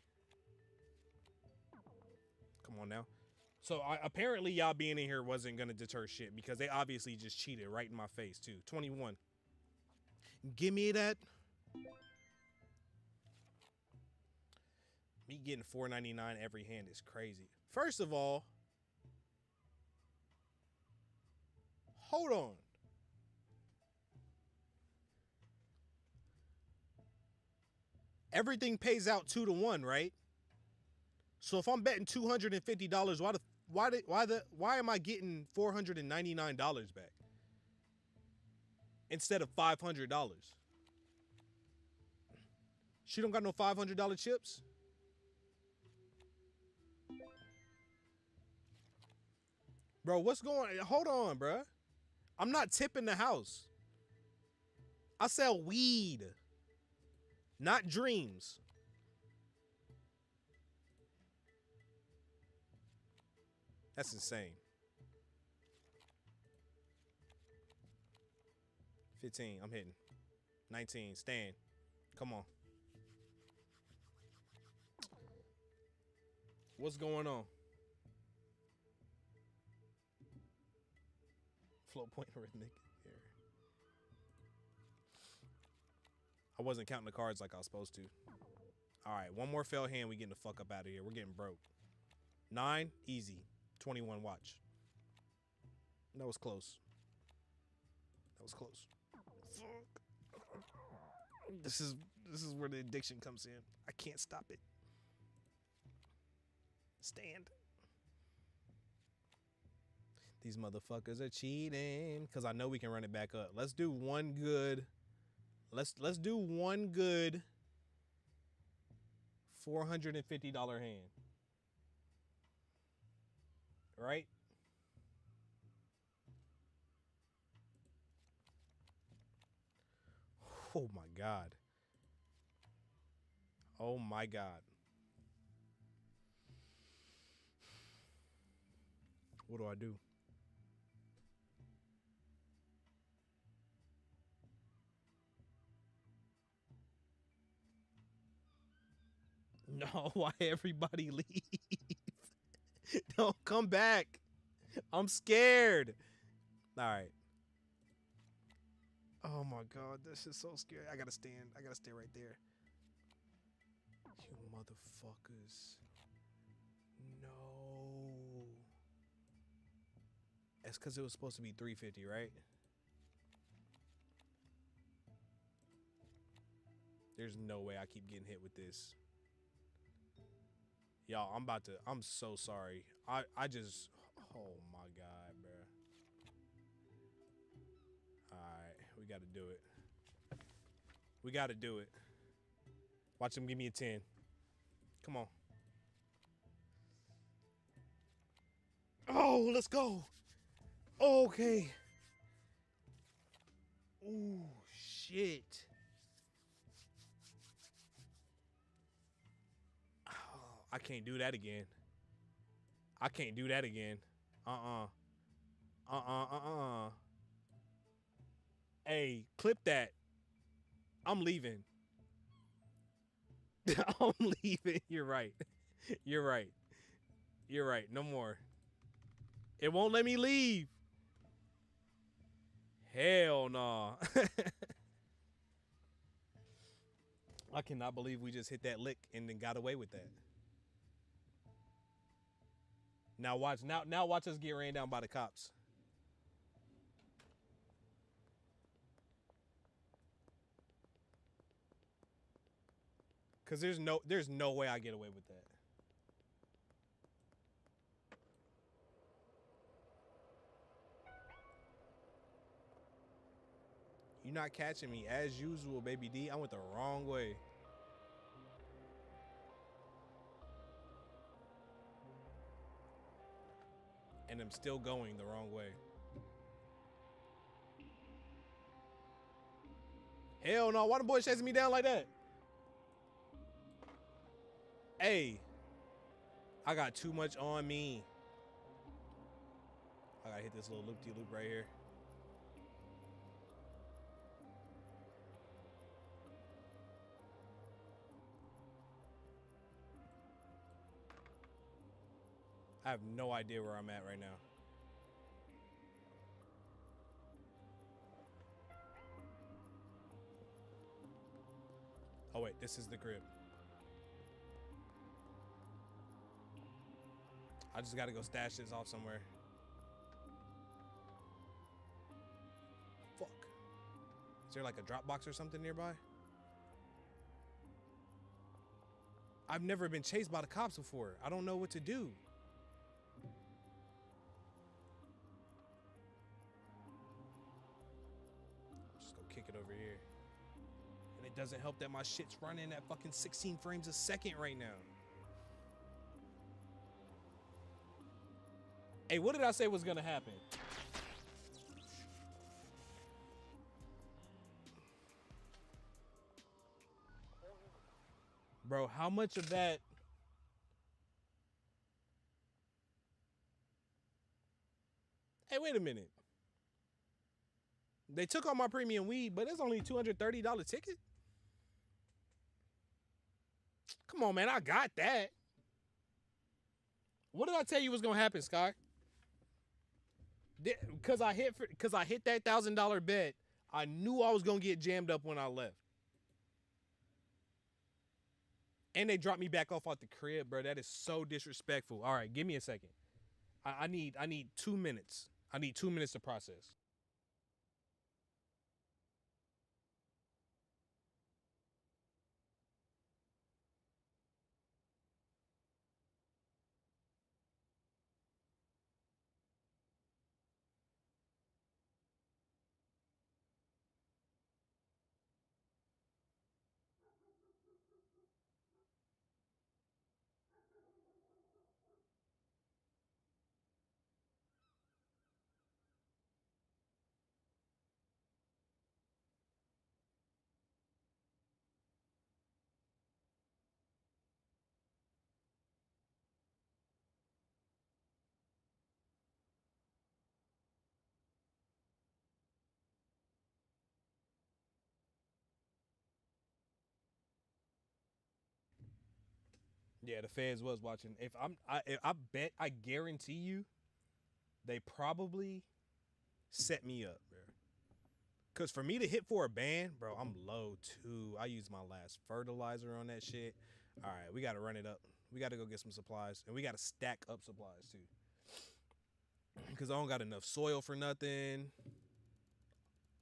Come on now. So apparently y'all being in here wasn't going to deter shit because they obviously just cheated right in my face too. 21. Give me that. Me getting $4.99 every hand is crazy. First of all, hold on. Everything pays out 2-1, right? So if I'm betting $250, why am I getting $499 back instead of $500? She don't got no $500 chips? Bro, what's going on? Hold on, bro. I'm not tipping the house. I sell weed, not dreams. That's insane. 15, I'm hitting. 19, stand. Come on. What's going on? Float point arithmetic here. I wasn't counting the cards like I was supposed to. All right, one more failed hand. We getting the fuck up out of here. We're getting broke. 9, easy. 21, watch. That was close. That was close. Fuck. This is where the addiction comes in. I can't stop it. Stand. These motherfuckers are cheating because I know we can run it back up. Let's do one good. Let's do one good $450 hand. Right? Oh my God. Oh my God. What do I do? No, why everybody leave? Don't come back. I'm scared. All right. Oh my God, this is so scary. I gotta stand. I gotta stay right there. You motherfuckers. No. That's because it was supposed to be 350, right? There's no way I keep getting hit with this. Y'all, I'm so sorry. I just, oh my God, bro. All right, we got to do it. We got to do it. Watch him give me a 10. Come on. Oh, let's go. Okay. Ooh, shit. I can't do that again. I can't do that again. Hey, clip that. I'm leaving. I'm leaving. You're right. You're right. You're right. No more. It won't let me leave. Hell no. I cannot believe we just hit that lick and then got away with that. Now watch. Now watch us get ran down by the cops. Cause there's no way I get away with that. You're not catching me as usual, baby D. I went the wrong way. And I'm still going the wrong way. Hell no, why the boy chasing me down like that? Hey, I got too much on me. I gotta hit this little loop-de-loop right here. I have no idea where I'm at right now. Oh wait, this is the crib. I just gotta go stash this off somewhere. Fuck. Is there like a drop box or something nearby? I've never been chased by the cops before. I don't know what to do. Just go kick it over here. And it doesn't help that my shit's running at fucking 16 frames a second right now. Hey, what did I say was gonna happen? Bro, how much of that? Hey, wait a minute. They took all my premium weed, but it's only $230 ticket. Come on, man, I got that. What did I tell you was gonna happen, Sky? Because I hit that $1,000 bet. I knew I was gonna get jammed up when I left. And they dropped me back off at the crib, bro. That is so disrespectful. All right, give me a second. I need 2 minutes. I need 2 minutes to process. Yeah, the feds was watching. I bet, I guarantee you, they probably set me up, bro. Cause for me to hit for a ban, bro, I'm low too. I used my last fertilizer on that shit. All right, we gotta run it up. We gotta go get some supplies, and we gotta stack up supplies too. Cause I don't got enough soil for nothing.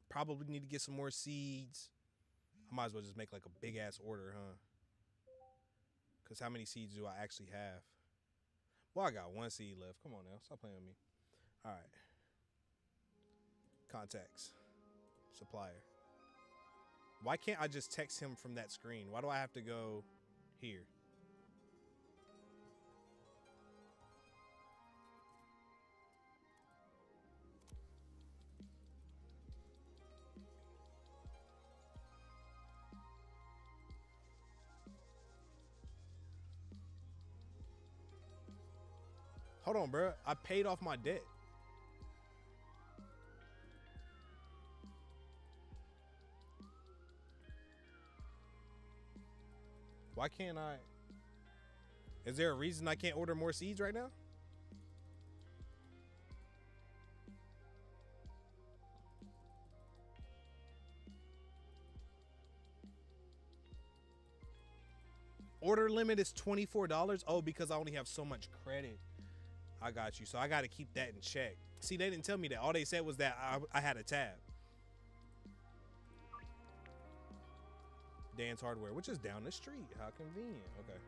Probably need to get some more seeds. I might as well just make like a big ass order, huh? Cause how many seeds do I actually have? Well, I got 1 seed left. Come on now, stop playing with me. All right. Contacts. Supplier. Why can't I just text him from that screen? Why do I have to go here? Hold on, bro. I paid off my debt. Why can't I? Is there a reason I can't order more seeds right now? Order limit is $24. Oh, because I only have so much credit. I got you. So I got to keep that in check. See, they didn't tell me that. All they said was that I had a tab. Dan's Hardware, which is down the street. How convenient. Okay.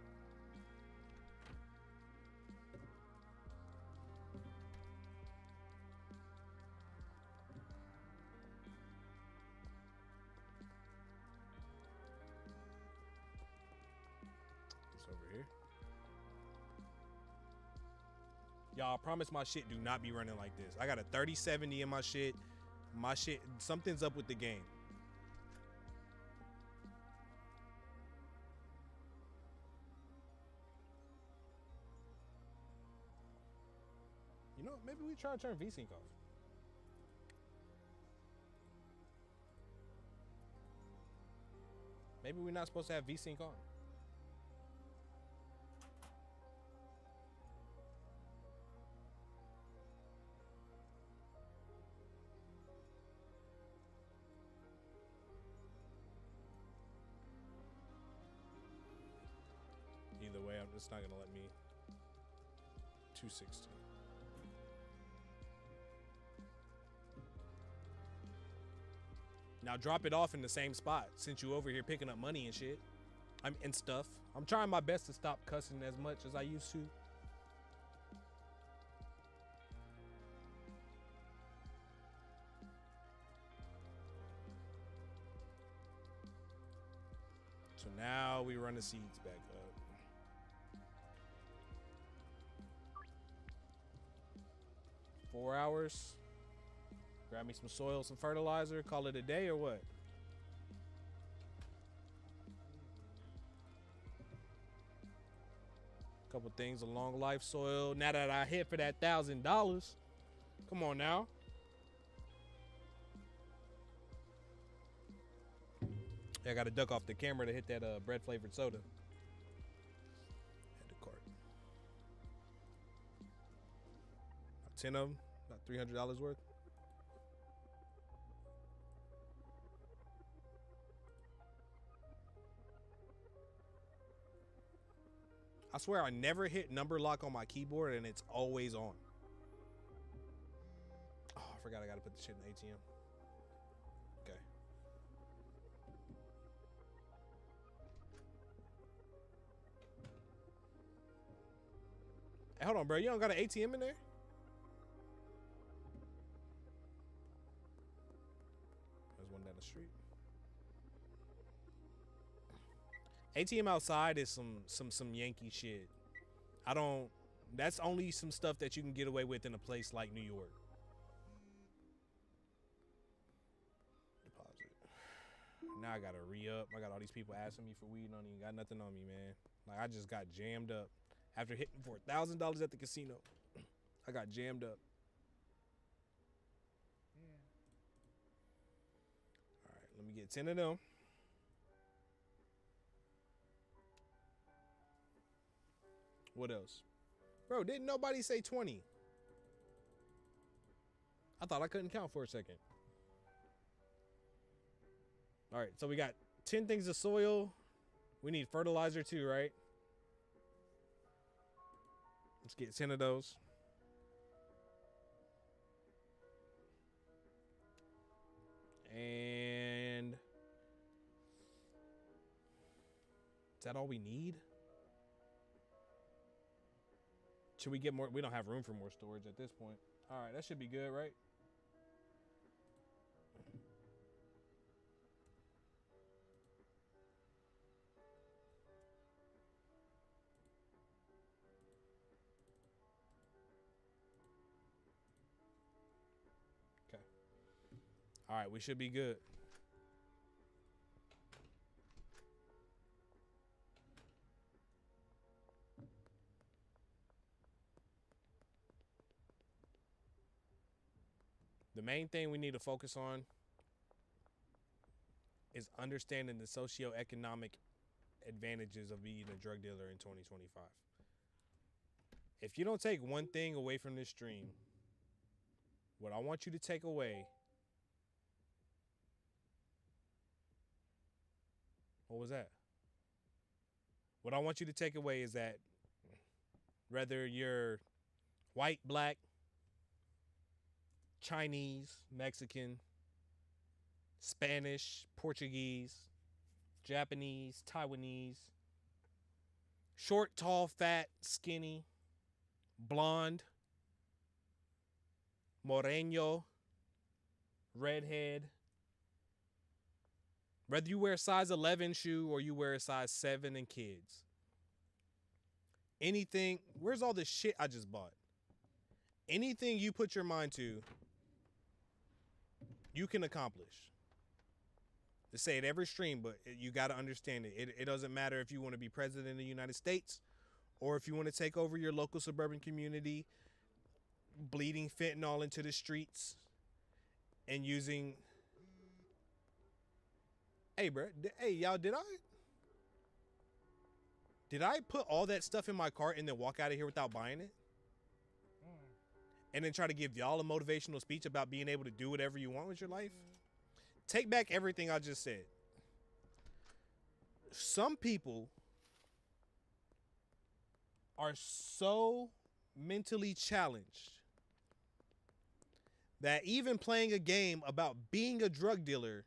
It's over here. Y'all, I promise my shit do not be running like this. I got a 3070 in my shit. My shit, something's up with the game. You know, maybe we try to turn VSync off. Maybe we're not supposed to have VSync on. it's not gonna let me. 260. Now drop it off in the same spot since you over here picking up money and shit. And stuff. I'm trying my best to stop cussing as much as I used to. So now we run the seeds back up. Four hours. Grab me some soil, some fertilizer, call it a day or what? Couple things, a long life soil. Now that I hit for that $1,000, come on now. I got to duck off the camera to hit that bread flavored soda. Add to cart. 10 of them, about $300 worth. I swear I never hit number lock on my keyboard and it's always on. Oh, I forgot I gotta put the shit in the ATM. Okay. Hey, hold on, bro. You don't got an ATM in there? There's one down the street. ATM outside is some Yankee shit. That's only some stuff that you can get away with in a place like New York. Deposit. Now I gotta re-up. I got all these people asking me for weed and I don't even got nothing on me, man. Like I just got jammed up. After hitting for $1,000 at the casino, I got jammed up. Yeah. All right, let me get 10 of them. What else? Bro, didn't nobody say 20? I thought I couldn't count for a second. All right, so we got 10 things of soil. We need fertilizer too, right? Let's get 10 of those. And is that all we need? Should we get more? We don't have room for more storage at this point. All right, that should be good, right? Okay. All right, we should be good. The main thing we need to focus on is understanding the socioeconomic advantages of being a drug dealer in 2025. If you don't take one thing away from this stream, what I want you to take away, what was that? What I want you to take away is that whether you're white, black, Chinese, Mexican, Spanish, Portuguese, Japanese, Taiwanese, short, tall, fat, skinny, blonde, moreno, redhead. Whether you wear a size 11 shoe or you wear a size 7 in kids. Anything, where's all the shit I just bought? Anything you put your mind to, you can accomplish. To say it every stream, but you got to understand it. It doesn't matter if you want to be president of the United States or if you want to take over your local suburban community, bleeding fentanyl into the streets and using... Hey, bro. Hey, y'all, did I put all that stuff in my cart and then walk out of here without buying it? And then try to give y'all a motivational speech about being able to do whatever you want with your life? Take back everything I just said. Some people are so mentally challenged that even playing a game about being a drug dealer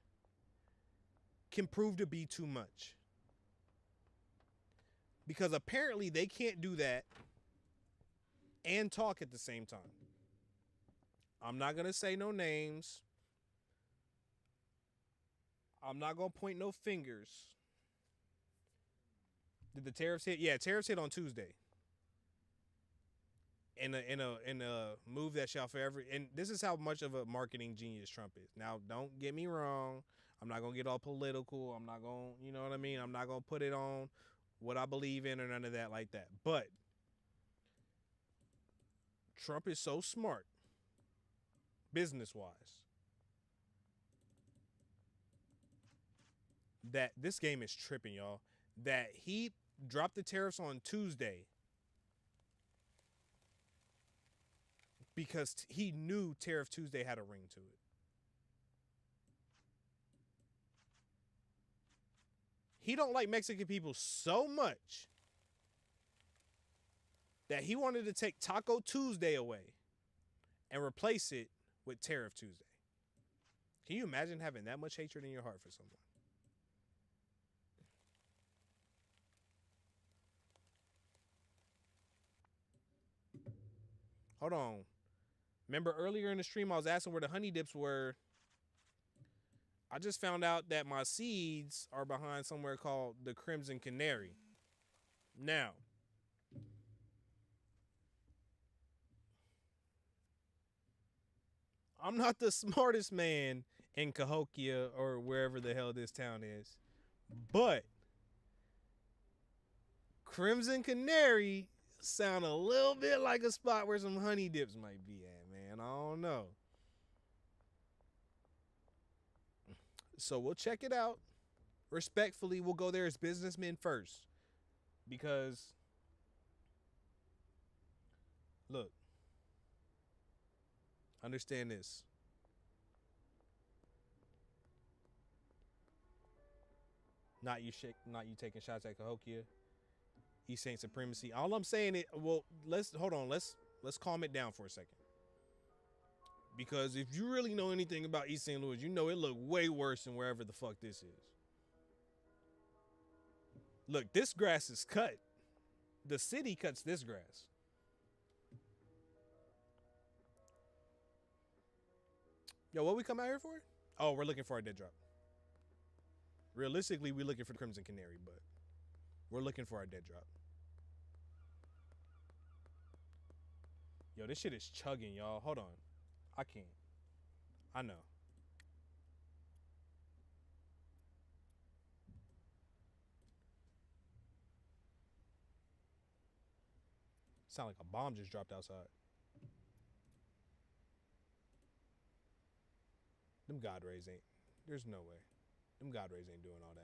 can prove to be too much. Because apparently they can't do that and talk at the same time. I'm not going to say no names. I'm not going to point no fingers. Did the tariffs hit? Yeah, tariffs hit on Tuesday. In a move that shall forever, and this is how much of a marketing genius Trump is. Now, don't get me wrong. I'm not gonna get all political. I'm not gonna, you know what I mean. I'm not gonna put it on what I believe in or none of that like that. But Trump is so smart, business wise, that this game is tripping, y'all. That he dropped the tariffs on Tuesday because he knew Tariff Tuesday had a ring to it. He don't like Mexican people so much that he wanted to take Taco Tuesday away and replace it with Tariff Tuesday. Can you imagine having that much hatred in your heart for someone? Hold on. Remember earlier in the stream I was asking where the honey dips were. I just found out that my seeds are behind somewhere called the Crimson Canary. Now, I'm not the smartest man in Cahokia or wherever the hell this town is, but Crimson Canary sound a little bit like a spot where some honey dips might be at, man. I don't know. So we'll check it out. Respectfully, we'll go there as businessmen first. Because, look, understand this. Not you taking shots at Cahokia. East Saint supremacy. All I'm saying is, well, let's hold on. Let's calm it down for a second. Because if you really know anything about East St. Louis, you know it looked way worse than wherever the fuck this is. Look, this grass is cut. The city cuts this grass. Yo, what we come out here for? Oh, we're looking for a dead drop. Realistically, we're looking for the Crimson Canary, but we're looking for our dead drop. Yo, this shit is chugging, y'all. Hold on. I can't. I know. Sound like a bomb just dropped outside. Them God rays ain't. There's no way. Them God rays ain't doing all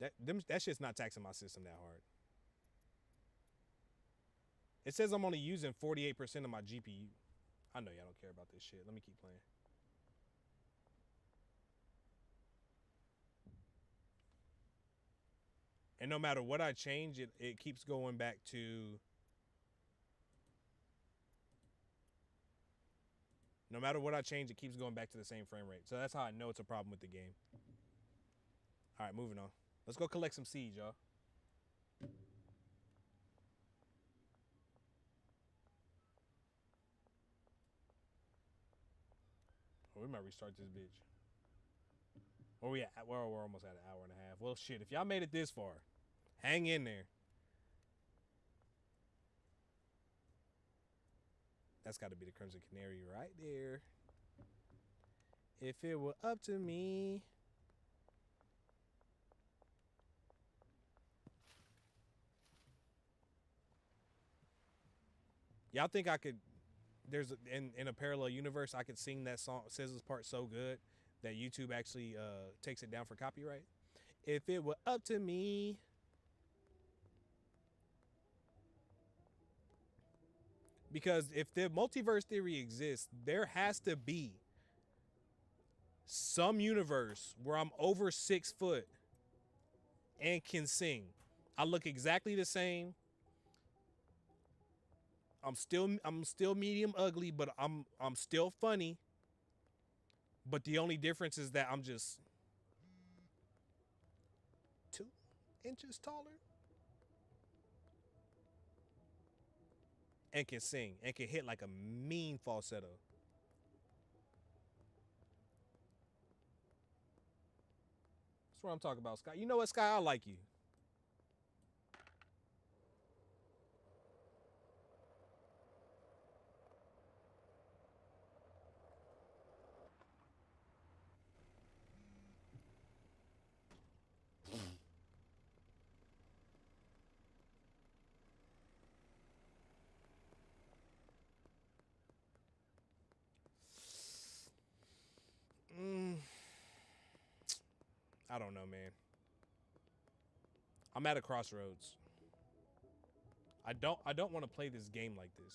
that. That shit's not taxing my system that hard. It says I'm only using 48% of my GPU. I know y'all don't care about this shit. Let me keep playing. And no matter what I change, it keeps going back to... No matter what I change, it keeps going back to the same frame rate. So that's how I know it's a problem with the game. All right, moving on. Let's go collect some seeds, y'all. Oh, we might restart this bitch. Where we at? We're almost at an hour and a half. Well, shit, if y'all made it this far, hang in there. That's got to be the Crimson Canary right there. If it were up to me. Y'all think I could... There's in a parallel universe, I could sing that song, SZA's part so good that YouTube actually takes it down for copyright. If it were up to me. Because if the multiverse theory exists, there has to be some universe where I'm over 6 foot and can sing. I look exactly the same. I'm still medium ugly, but I'm still funny. But the only difference is that I'm just 2 inches taller and can sing and can hit like a mean falsetto. That's what I'm talking about, Sky. You know what, Sky? I like you. Mm, I don't know, man. I'm at a crossroads. I don't want to play this game like this.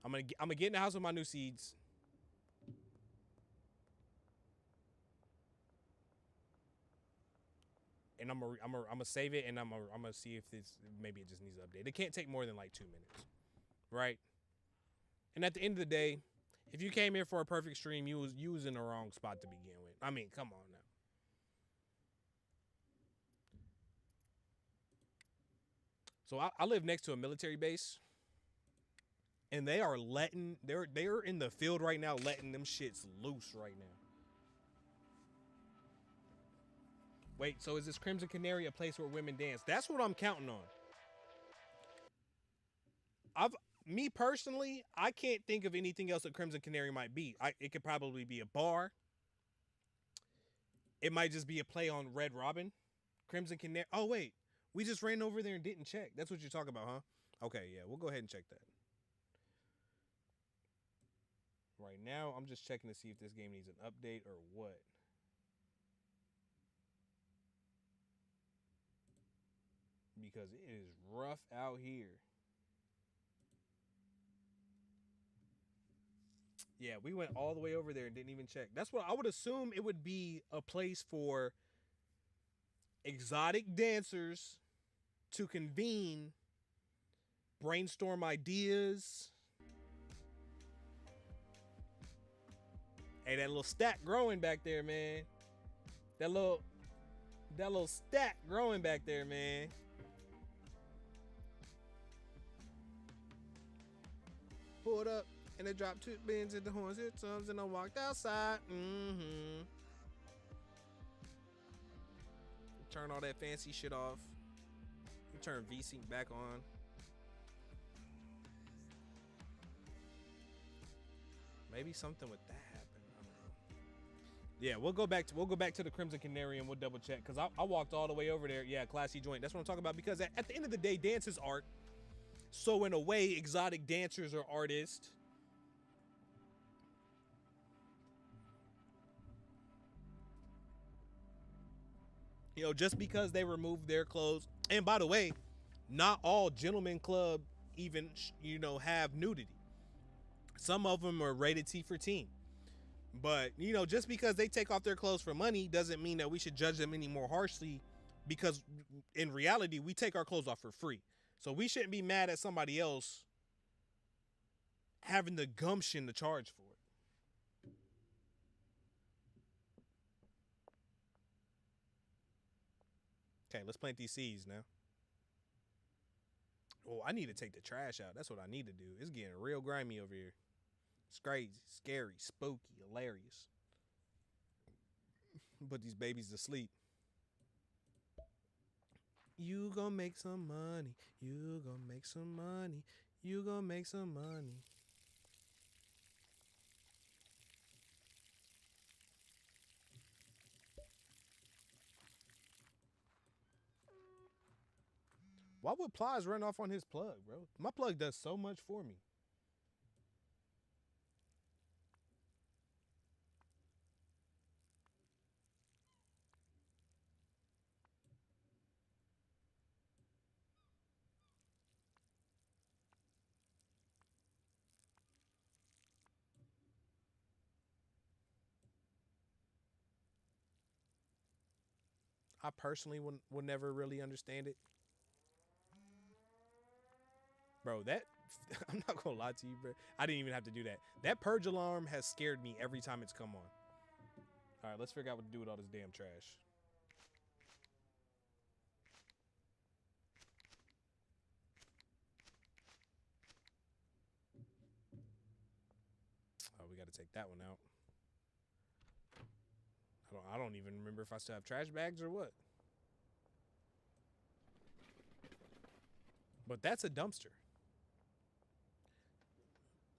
I'm gonna get in the house with my new seeds. And I'm gonna save it, and I'm gonna see if this maybe it just needs to update. It can't take more than like 2 minutes, right? And at the end of the day, if you came here for a perfect stream, you was in the wrong spot to begin with. I mean, come on now. So I live next to a military base, and they're in the field right now, letting them shits loose right now. Wait, so is this Crimson Canary a place where women dance? That's what I'm counting on. I've Me personally, I can't think of anything else that Crimson Canary might be. It could probably be a bar. It might just be a play on Red Robin. Crimson Canary. Oh wait, we just ran over there and didn't check. That's what you're talking about, huh? Okay, yeah, we'll go ahead and check that. Right now, I'm just checking to see if this game needs an update or what. Because it is rough out here. Yeah, we went all the way over there and didn't even check. That's what I would assume it would be a place for exotic dancers to convene, brainstorm ideas. Hey, that little stack growing back there, man. That little stack growing back there, man. Pulled up and they dropped 2 bins at the horns, hit sums, and I walked outside. Turn all that fancy shit off. Turn VSync back on. Maybe something with that happened. I don't know. Yeah, we'll go back to the Crimson Canary and we'll double check because I walked all the way over there. Yeah, classy joint. That's what I'm talking about because at the end of the day, dance is art. So in a way, exotic dancers are artists. Just because they remove their clothes. And by the way, not all gentlemen club even have nudity. Some of them are rated T for teen. But just because they take off their clothes for money doesn't mean that we should judge them any more harshly. Because in reality, we take our clothes off for free. So we shouldn't be mad at somebody else having the gumption to charge for it. Okay, let's plant these seeds now. Oh, I need to take the trash out. That's what I need to do. It's getting real grimy over here. It's crazy, scary, spooky, hilarious. Put these babies to sleep. You gonna make some money. You gonna make some money. You gonna make some money. Why would Plies run off on his plug, bro? My plug does so much for me. I personally would never really understand it. Bro, that I'm not gonna lie to you, bro. I didn't even have to do that. That purge alarm has scared me every time it's come on. All right, let's figure out what to do with all this damn trash. Oh, we got to take that one out. I don't even remember if I still have trash bags or what. But that's a dumpster.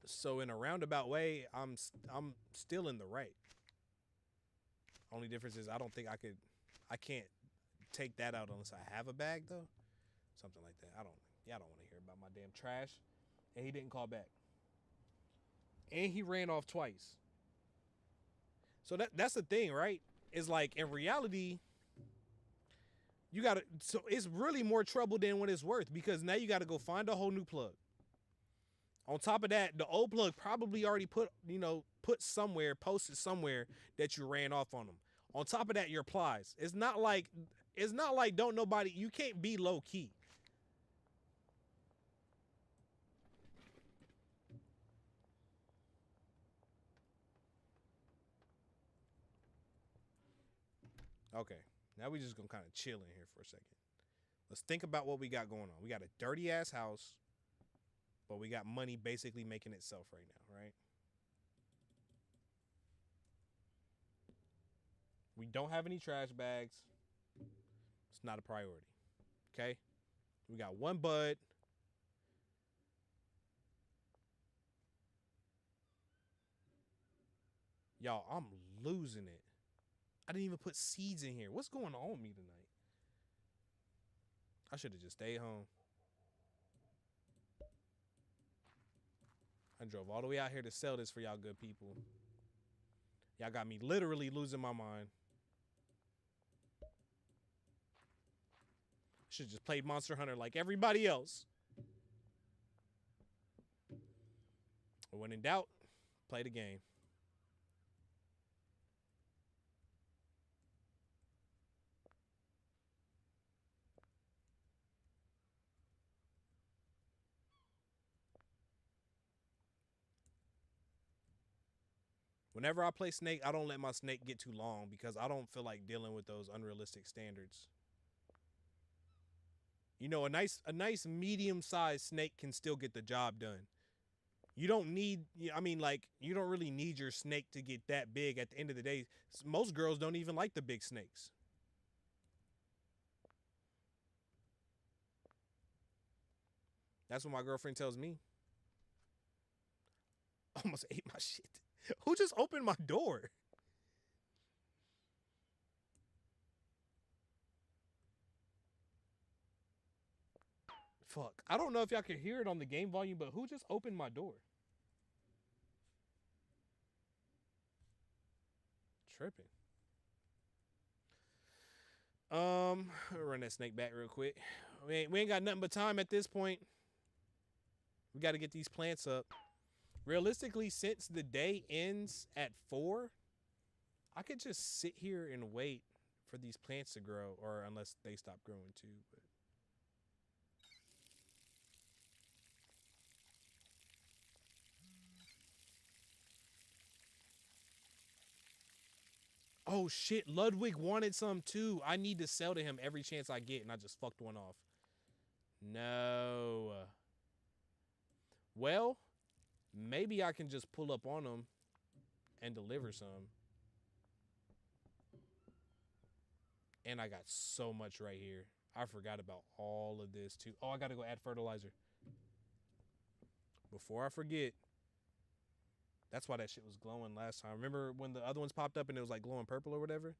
So in a roundabout way, I'm still in the right. Only difference is I don't think I can't take that out unless I have a bag though. Something like that. Y'all don't want to hear about my damn trash. And he didn't call back. And he ran off twice. So that's the thing, right? Is like in reality, you gotta. So it's really more trouble than what it's worth because now you got to go find a whole new plug. On top of that, the old plug probably already posted somewhere that you ran off on them. On top of that, your plies. It's not like don't nobody. You can't be low key. Okay, now we just gonna kind of chill in here for a second. Let's think about what we got going on. We got a dirty ass house, but we got money basically making itself right now, right? We don't have any trash bags. It's not a priority. Okay? We got one bud. Y'all, I'm losing it. I didn't even put seeds in here. What's going on with me tonight? I should have just stayed home. I drove all the way out here to sell this for y'all good people. Y'all got me literally losing my mind. Should just played Monster Hunter like everybody else. But when in doubt, play the game. Whenever I play Snake, I don't let my Snake get too long because I don't feel like dealing with those unrealistic standards. You know, a nice medium-sized Snake can still get the job done. You don't need, I mean, like, you don't really need your Snake to get that big at the end of the day. Most girls don't even like the big snakes. That's what my girlfriend tells me. Almost ate my shit. Who just opened my door? Fuck. I don't know if y'all can hear it on the game volume, but who just opened my door? Tripping. Run that snake back real quick. We ain't got nothing but time at this point. We got to get these plants up. Realistically, since the day ends at 4, I could just sit here and wait for these plants to grow, or unless they stop growing too. But oh shit, Ludwig wanted some too. I need to sell to him every chance I get, and I just fucked one off. No. Well, maybe I can just pull up on him and deliver some. And I got so much right here. I forgot about all of this too. Oh, I gotta go add fertilizer. Before I forget. That's why that shit was glowing last time. Remember when the other ones popped up and it was like glowing purple or whatever?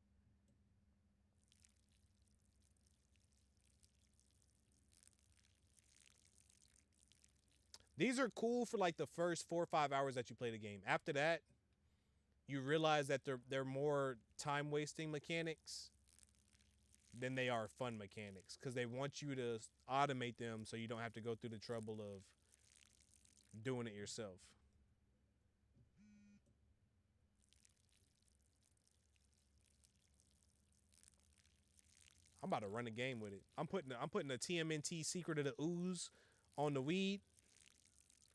These are cool for like the first 4 or 5 hours that you play the game. After that, you realize that they're more time wasting mechanics than they are fun mechanics, because they want you to automate them so you don't have to go through the trouble of doing it yourself. I'm about to run a game with it. I'm putting a TMNT Secret of the Ooze on the weed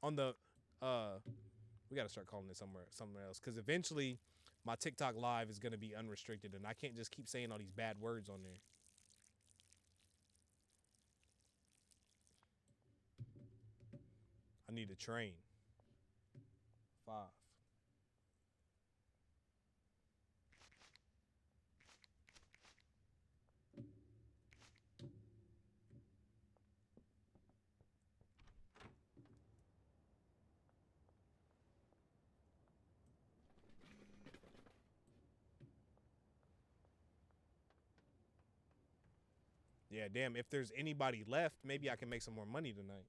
on the we got to start calling it somewhere else cuz eventually my TikTok live is going to be unrestricted and I can't just keep saying all these bad words on there. I need to train. 5. Yeah, damn, if there's anybody left, maybe I can make some more money tonight.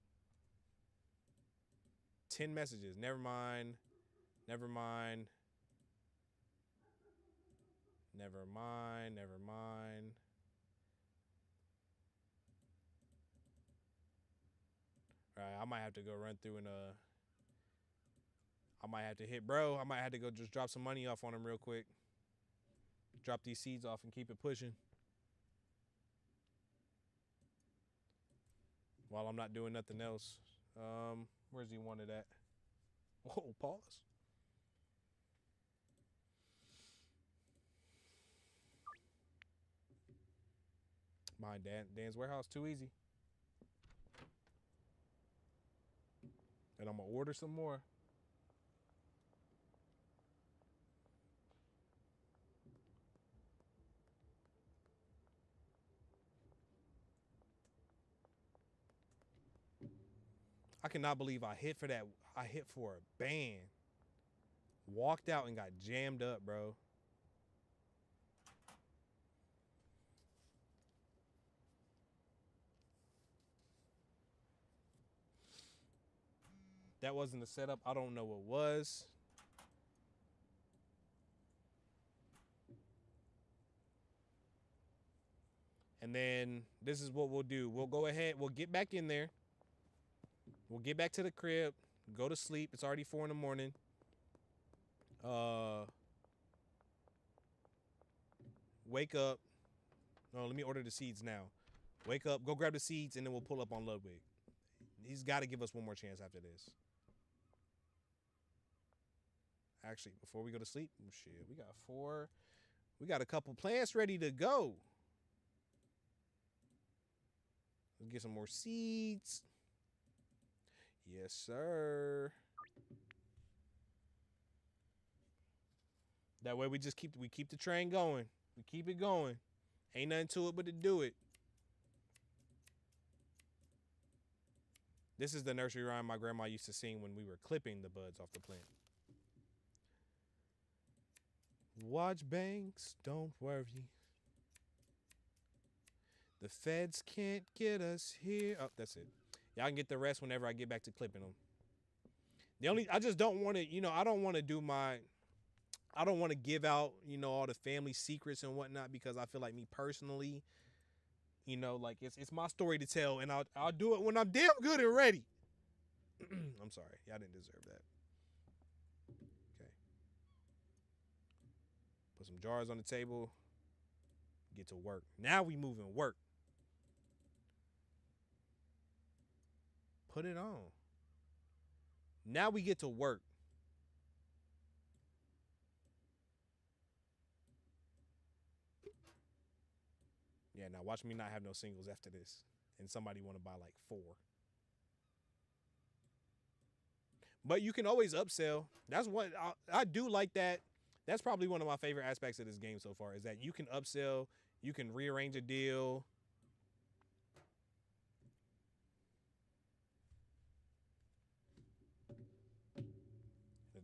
10 messages. Never mind. Never mind. Never mind. Never mind. All right, I might have to go run through and I might have to hit bro. I might have to go just drop some money off on him real quick. Drop these seeds off and keep it pushing. While I'm not doing nothing else. Where's he wanted at? Whoa, pause. Behind Dan's warehouse, too easy. And I'm gonna order some more. I cannot believe I hit for that. I hit for a band. Walked out and got jammed up, bro. That wasn't a setup. I don't know what was. And then this is what we'll do. We'll go ahead. We'll get back in there. We'll get back to the crib. Go to sleep. It's already 4 in the morning. Wake up. No, let me order the seeds now. Wake up. Go grab the seeds, and then we'll pull up on Ludwig. He's got to give us one more chance after this. Actually, before we go to sleep, shit, we got 4. We got a couple plants ready to go. Let's get some more seeds. Yes, sir. That way we just keep the train going. We keep it going. Ain't nothing to it but to do it. This is the nursery rhyme my grandma used to sing when we were clipping the buds off the plant. Watch banks, don't worry. The feds can't get us here. Oh, that's it. Y'all can get the rest whenever I get back to clipping them. I just don't want to, I don't want to give out, all the family secrets and whatnot because I feel like me personally, like it's my story to tell and I'll do it when I'm damn good and ready. I'm sorry. Y'all didn't deserve that. Okay. Put some jars on the table. Get to work. Now we moving work. Put it on. Now we get to work. Yeah, now watch me not have no singles after this. And somebody want to buy like 4. But you can always upsell. That's what I do like that. That's probably one of my favorite aspects of this game so far is that you can upsell. You can rearrange a deal.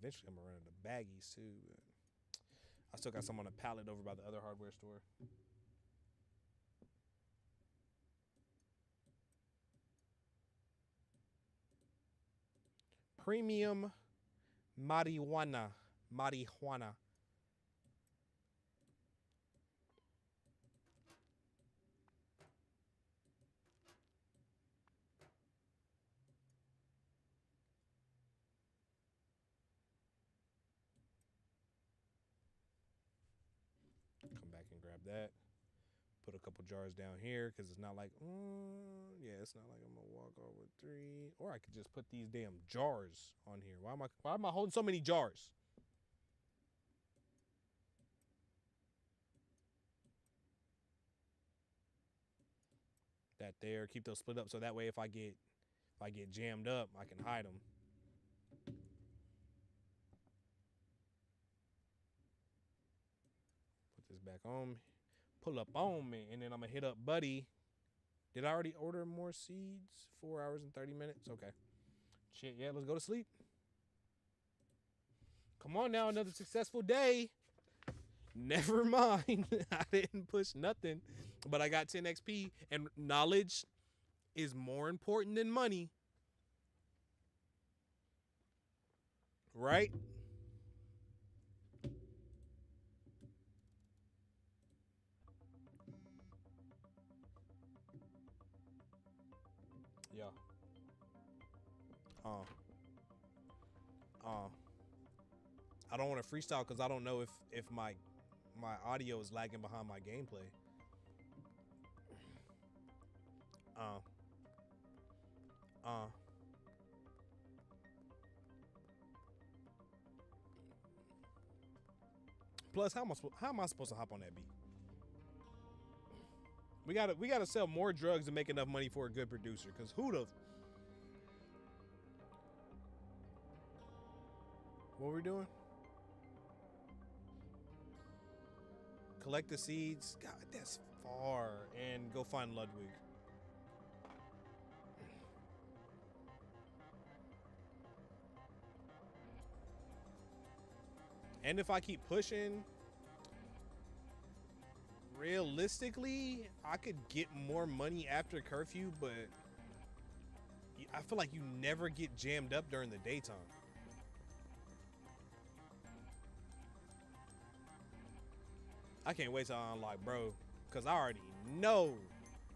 Eventually, I'm going to run into baggies too. But I still got some on a pallet over by the other hardware store. Premium marijuana. Marijuana. Come back and grab that. put a couple jars down here because it's not like, yeah, it's not like I'm gonna walk over 3. Or I could just put these damn jars on here. Why am I holding so many jars? That there, keep those split up so that way if I get jammed up, I can hide them. Put this back on me. Pull up on me, and then I'm gonna hit up Buddy. Did I already order more seeds? 4 hours and 30 minutes. Okay. Shit, yeah, let's go to sleep. Come on now, another successful day. Never mind. I didn't push nothing, but I got 10 XP, and knowledge is more important than money. Right? Yeah. Uh. I don't want to freestyle because I don't know if my audio is lagging behind my gameplay. Plus, how am I supposed to hop on that beat? We gotta sell more drugs to make enough money for a good producer. Cause who the what we doing? Collect the seeds. God, that's far. And go find Ludwig. And if I keep pushing, realistically, I could get more money after curfew, but I feel like you never get jammed up during the daytime. I can't wait till I unlock bro, because I already know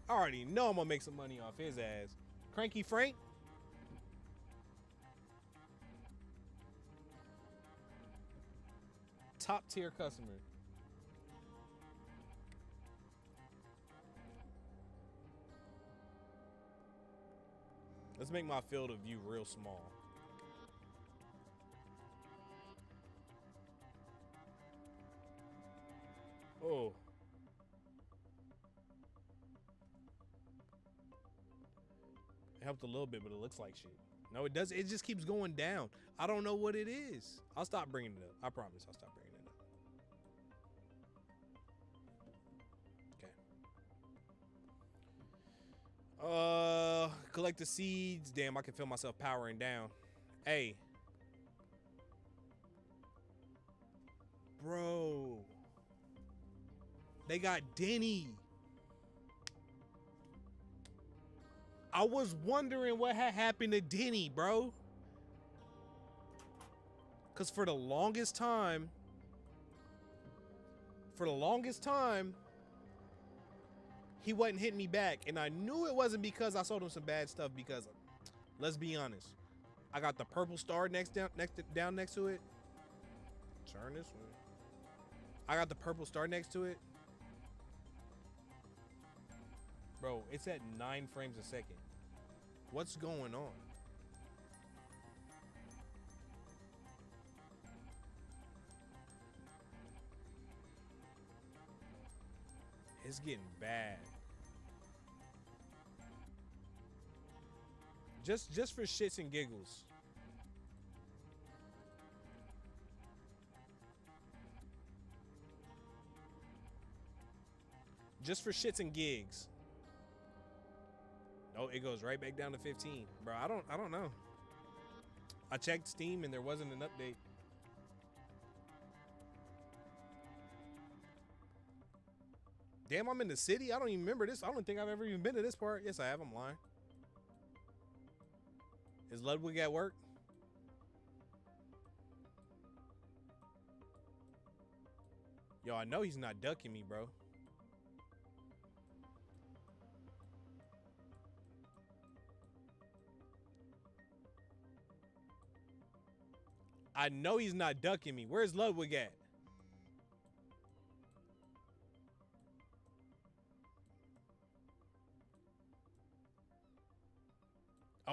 I'm gonna make some money off his ass. Cranky Frank. Top tier customer. Let's make my field of view real small. Oh. It helped a little bit, but it looks like shit. No, it does. It just keeps going down. I don't know what it is. I'll stop bringing it up. I promise I'll stop bringing it up. Okay. Collect the seeds. Damn, I can feel myself powering down. Hey. Bro. They got Denny. I was wondering what had happened to Denny, bro. Because for the longest time, he wasn't hitting me back. And I knew it wasn't because I sold him some bad stuff, because let's be honest. I got the purple star down next to it. Turn this way. I got the purple star next to it. Bro, it's at 9 frames a second. What's going on? It's getting bad. Just for shits and giggles. Just for shits and gigs. Oh, it goes right back down to 15. Bro, I don't know. I checked Steam and there wasn't an update. Damn, I'm in the city? I don't even remember this. I don't think I've ever even been to this part. Yes, I have. I'm lying. Is Ludwig at work? Yo, I know he's not ducking me, bro. I know he's not ducking me. Where's Ludwig at?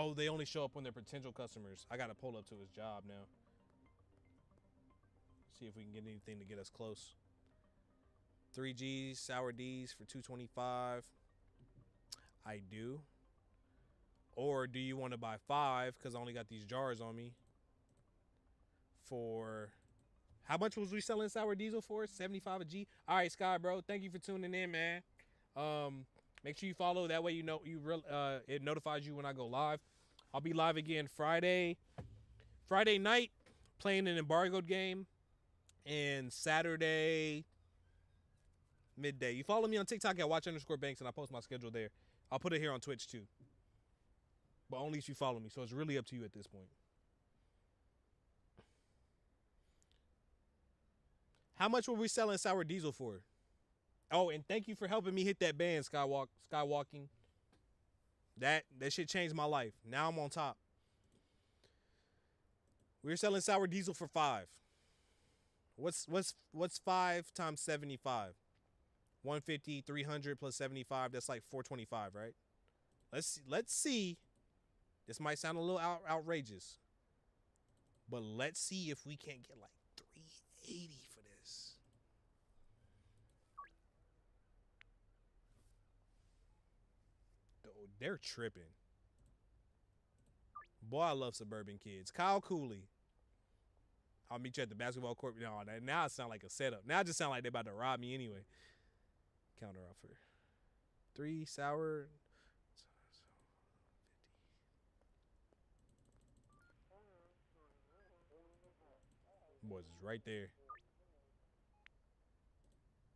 Oh, they only show up when they're potential customers. I gotta pull up to his job now. See if we can get anything to get us close. 3Gs, sour D's for 225. I do. Or do you want to buy 5? Because I only got these jars on me. For how much was we selling sour diesel for? 75 a G. All right, Sky, bro. Thank you for tuning in, man. Make sure you follow. That way, it notifies you when I go live. I'll be live again Friday night, playing an embargoed game, and Saturday midday. You follow me on TikTok at watch_banks, and I post my schedule there. I'll put it here on Twitch too, but only if you follow me. So it's really up to you at this point. How much were we selling sour diesel for? Oh, and thank you for helping me hit that band, Skywalking. That shit changed my life. Now I'm on top. We're selling sour diesel for 5. What's 5 times 75? 150, 300 plus 75. That's like 425, right? Let's see. This might sound a little outrageous, but let's see if we can't get like 380 for this. They're tripping. Boy, I love suburban kids. Kyle Cooley. I'll meet you at the basketball court. No, now it sound like a setup. Now it just sound like they're about to rob me anyway. Counter offer. 3 sour. Boys is right there.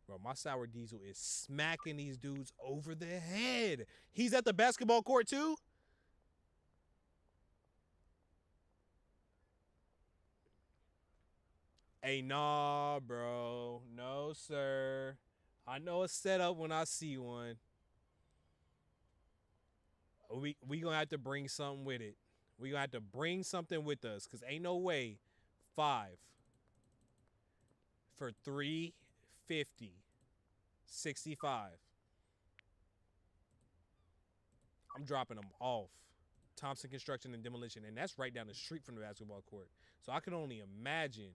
Bro, my sour diesel is smacking these dudes over the head. He's at the basketball court too? Hey, nah, bro. No, sir. I know a setup when I see one. We gonna have to bring something with it. We gonna have to bring something with us, because ain't no way 5 for 350. 65. I'm dropping them off. Thompson Construction and Demolition, and that's right down the street from the basketball court. So I can only imagine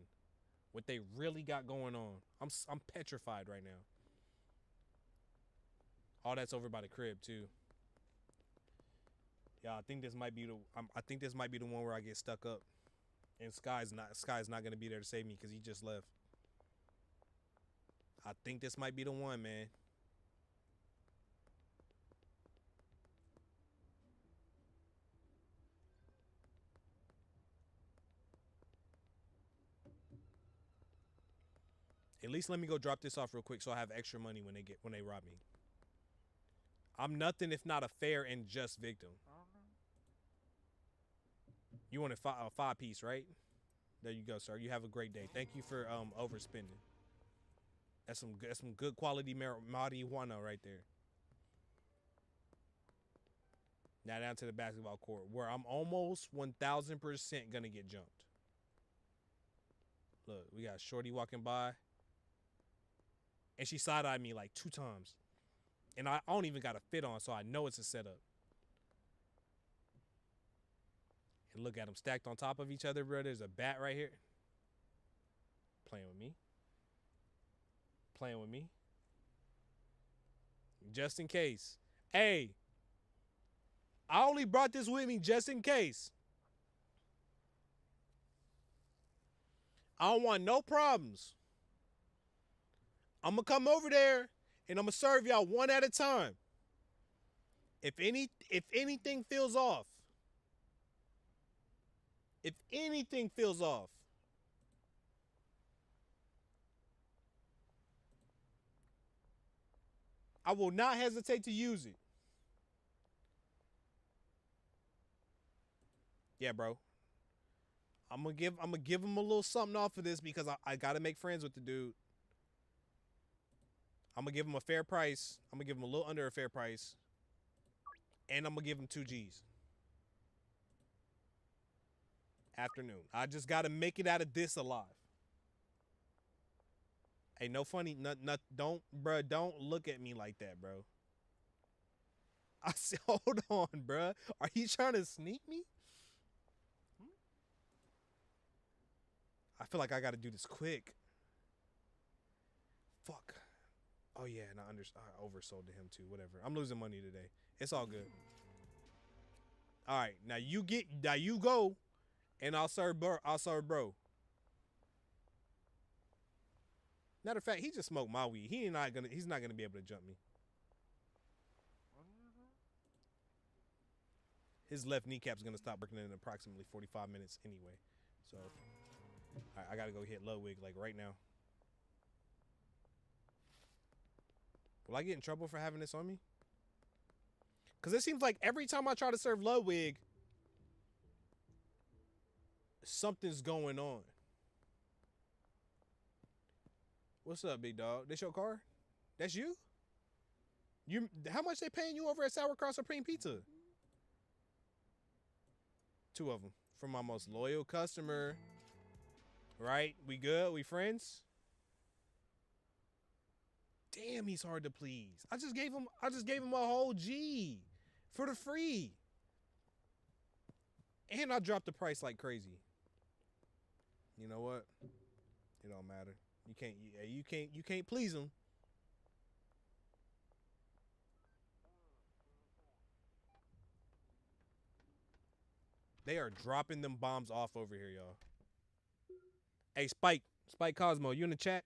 what they really got going on. I'm petrified right now. All that's over by the crib too. Yeah, I think this might be the one where I get stuck up, and Sky's not gonna be there to save me because he just left. I think this might be the one, man. At least let me go drop this off real quick so I have extra money when they rob me. I'm nothing if not a fair and just victim. You want a 5-piece, right? There you go, sir. You have a great day. Thank you for overspending. That's some good quality marijuana right there. Now down to the basketball court, where I'm almost 1,000% gonna get jumped. Look, we got Shorty walking by, and she side-eyed me like 2 times, and I don't even got a fit on, so I know it's a setup. And look at them stacked on top of each other, bro. There's a bat right here. Playing with me. Playing with me. Just in case. Hey, I only brought this with me just in case. I don't want no problems. I'm going to come over there and I'm going to serve y'all one at a time. If anything feels off. If anything feels off. I will not hesitate to use it. Yeah, bro. I'm gonna give him a little something off of this because I gotta make friends with the dude. I'm gonna give him a fair price. I'm gonna give him a little under a fair price. And I'm gonna give him 2 G's. Afternoon. I just gotta make it out of this alive. Hey, no funny, don't look at me like that, bro. I said, hold on, bruh. Are you trying to sneak me? I feel like I got to do this quick. Fuck. Oh yeah, and I oversold to him too. Whatever. I'm losing money today. It's all good. All right, now you go, and I'll serve bro. I'll serve bro. Matter of fact, he just smoked my weed. He's not gonna be able to jump me. His left kneecap's gonna stop working in approximately 45 minutes anyway. So, all right, I gotta go hit Ludwig like right now. Will I get in trouble for having this on me? Because it seems like every time I try to serve Ludwig, something's going on. What's up, big dog? This your car? That's you? How much they paying you over at Sauerkraut Supreme Pizza? Two of them. From my most loyal customer. Right? We good? We friends? Damn, he's hard to please. I just gave him a whole G for the free. And I dropped the price like crazy. You know what? It don't matter. You can't please them. They are dropping them bombs off over here, y'all. Hey, Spike Cosmo, you in the chat?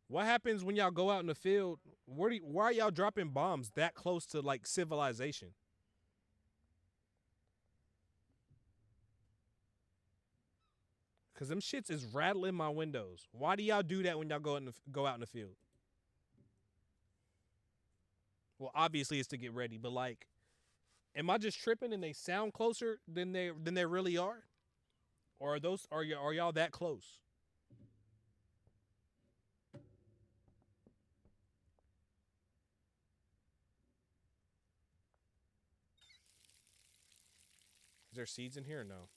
What happens when y'all go out in the field? Why are y'all dropping bombs that close to like civilization? Cause them shits is rattling my windows. Why do y'all do that when y'all go out in the field? Well, obviously it's to get ready, but like, am I just tripping and they sound closer than they really are? Or are y'all that close? Is there seeds in here or no?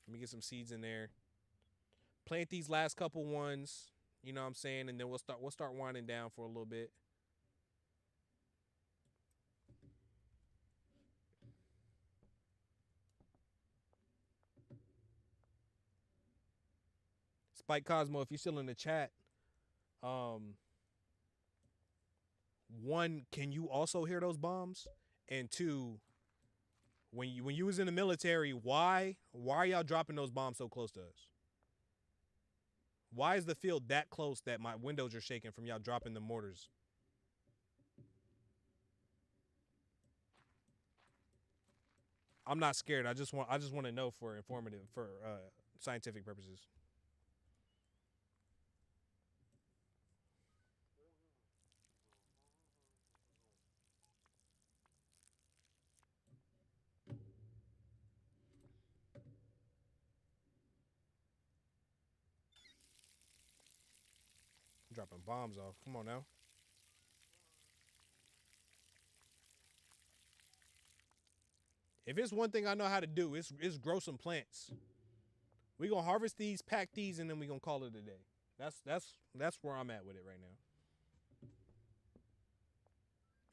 Let me get some seeds in there. Plant these last couple ones, you know what I'm saying, and then we'll start winding down for a little bit. Spike Cosmo, if you're still in the chat, um, one, can you also hear those bombs? And two, when you was in the military, why are y'all dropping those bombs so close to us? Why is the field that close that my windows are shaking from y'all dropping the mortars? I'm not scared. I just want to know for scientific purposes. I'm dropping bombs off. Come on now. If it's one thing I know how to do, it's grow some plants. We gonna harvest these, pack these, and then we gonna call it a day. That's where I'm at with it right now.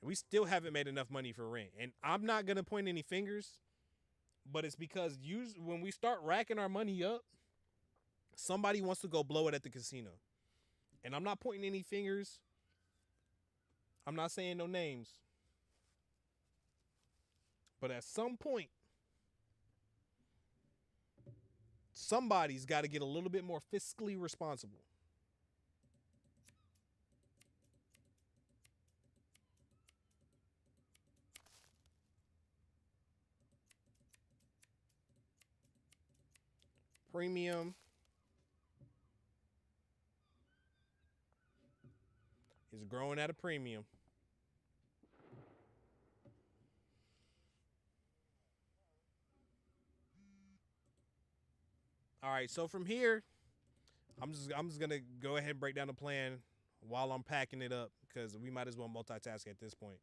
We still haven't made enough money for rent, and I'm not gonna point any fingers, but it's because when we start racking our money up, somebody wants to go blow it at the casino, and I'm not pointing any fingers. I'm not saying no names, but at some point, somebody's got to get a little bit more fiscally responsible. Premium is growing at a premium. All right, so from here, I'm just gonna go ahead and break down the plan while I'm packing it up because we might as well multitask at this point.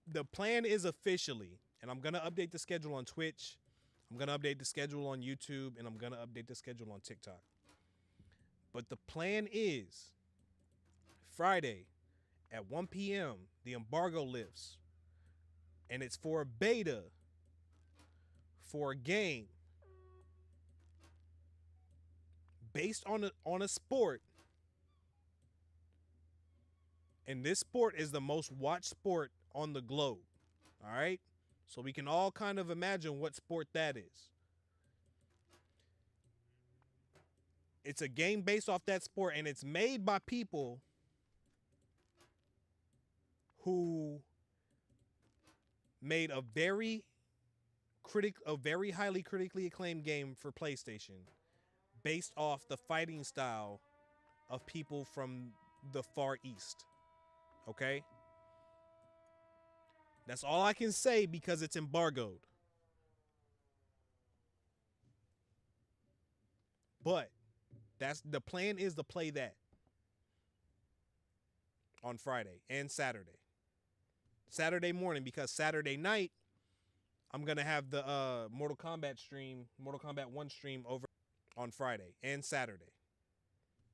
The plan is officially, and I'm gonna update the schedule on Twitch, I'm gonna update the schedule on YouTube, and I'm gonna update the schedule on TikTok. But the plan is Friday at 1 p.m., the embargo lifts, and it's for a beta for a game based on a sport, and this sport is the most watched sport on the globe. All right? So we can all kind of imagine what sport that is. It's a game based off that sport, and it's made by people who made a very highly critically acclaimed game for PlayStation based off the fighting style of people from the Far East. Okay? That's all I can say because it's embargoed. But that's the plan is to play that on Friday and Saturday. Saturday morning, because Saturday night I'm gonna have the Mortal Kombat 1 stream over on Friday and Saturday.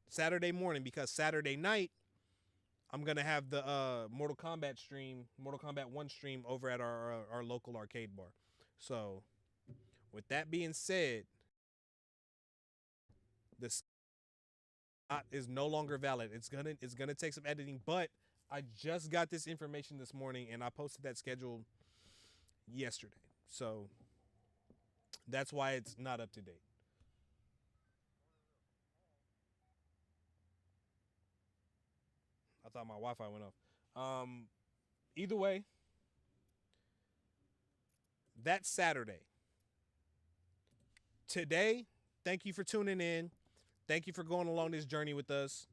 Saturday morning, because Saturday night I'm gonna have the Mortal Kombat 1 stream over at our local arcade bar. So, with that being said, the slot is no longer valid. It's gonna take some editing, but I just got this information this morning and I posted that schedule yesterday. So that's why it's not up to date. I thought my Wi-Fi went off. Either way, that's Saturday. Today, thank you for tuning in. Thank you for going along this journey with us.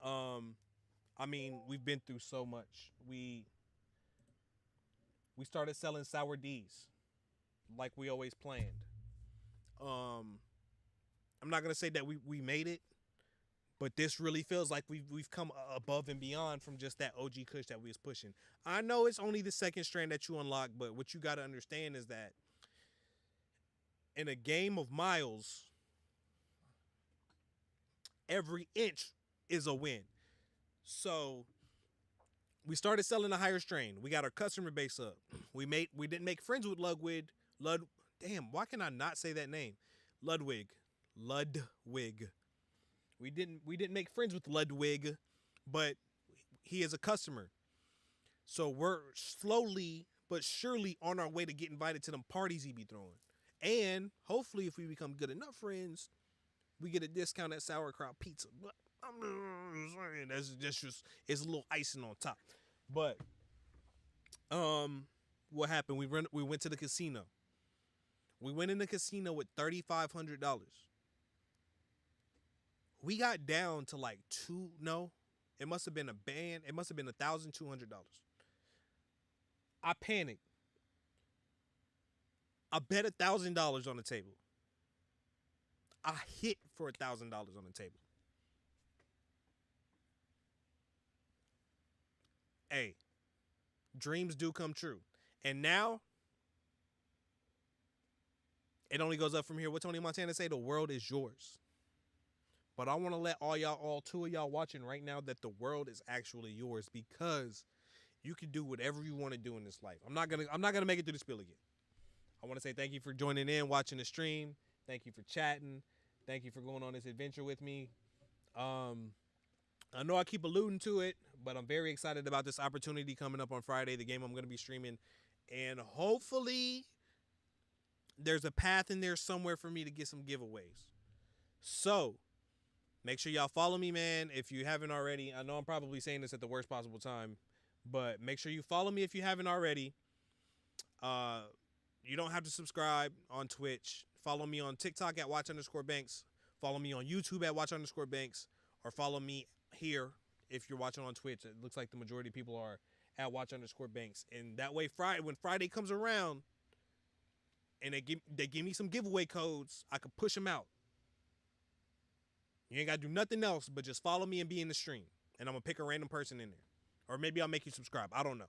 I mean, we've been through so much. We started selling sour D's like we always planned. Um, I'm not gonna say that we made it, but this really feels like we've come above and beyond from just that OG Kush that we was pushing. I know it's only the second strand that you unlock, but what you got to understand is that in a game of miles, every inch is a win. So we started selling a higher strain. We got our customer base up. We didn't make friends with Ludwig. Damn, why can I not say that name? Ludwig. We didn't make friends with Ludwig, but he is a customer. So we're slowly but surely on our way to get invited to them parties he be throwing. And hopefully if we become good enough friends, we get a discount at sauerkraut pizza. But I'm saying that's just it's a little icing on top. But what happened? We went to the casino. We went in the casino with $3,500. We got down to like it must have been a band. It must have been $1,200. I panicked. I bet $1,000 on the table. I hit for $1,000 on the table. Hey, dreams do come true. And now it only goes up from here. What Tony Montana say? The world is yours. But I want to let all two of y'all watching right now, that the world is actually yours, because you can do whatever you want to do in this life. I'm not gonna make it through the spiel again. I want to say thank you for joining in, watching the stream. Thank you for chatting. Thank you for going on this adventure with me. I know I keep alluding to it, but I'm very excited about this opportunity coming up on Friday, the game I'm going to be streaming. And hopefully there's a path in there somewhere for me to get some giveaways. So make sure y'all follow me, man, if you haven't already. I know I'm probably saying this at the worst possible time, but make sure you follow me if you haven't already. You don't have to subscribe on Twitch. Follow me on TikTok at watch_banks. Follow me on YouTube at watch_banks. Or follow me here if you're watching on Twitch. It looks like the majority of people are at watch_banks. And that way, when Friday comes around and they give me some giveaway codes, I can push them out. You ain't got to do nothing else but just follow me and be in the stream. And I'm going to pick a random person in there. Or maybe I'll make you subscribe. I don't know.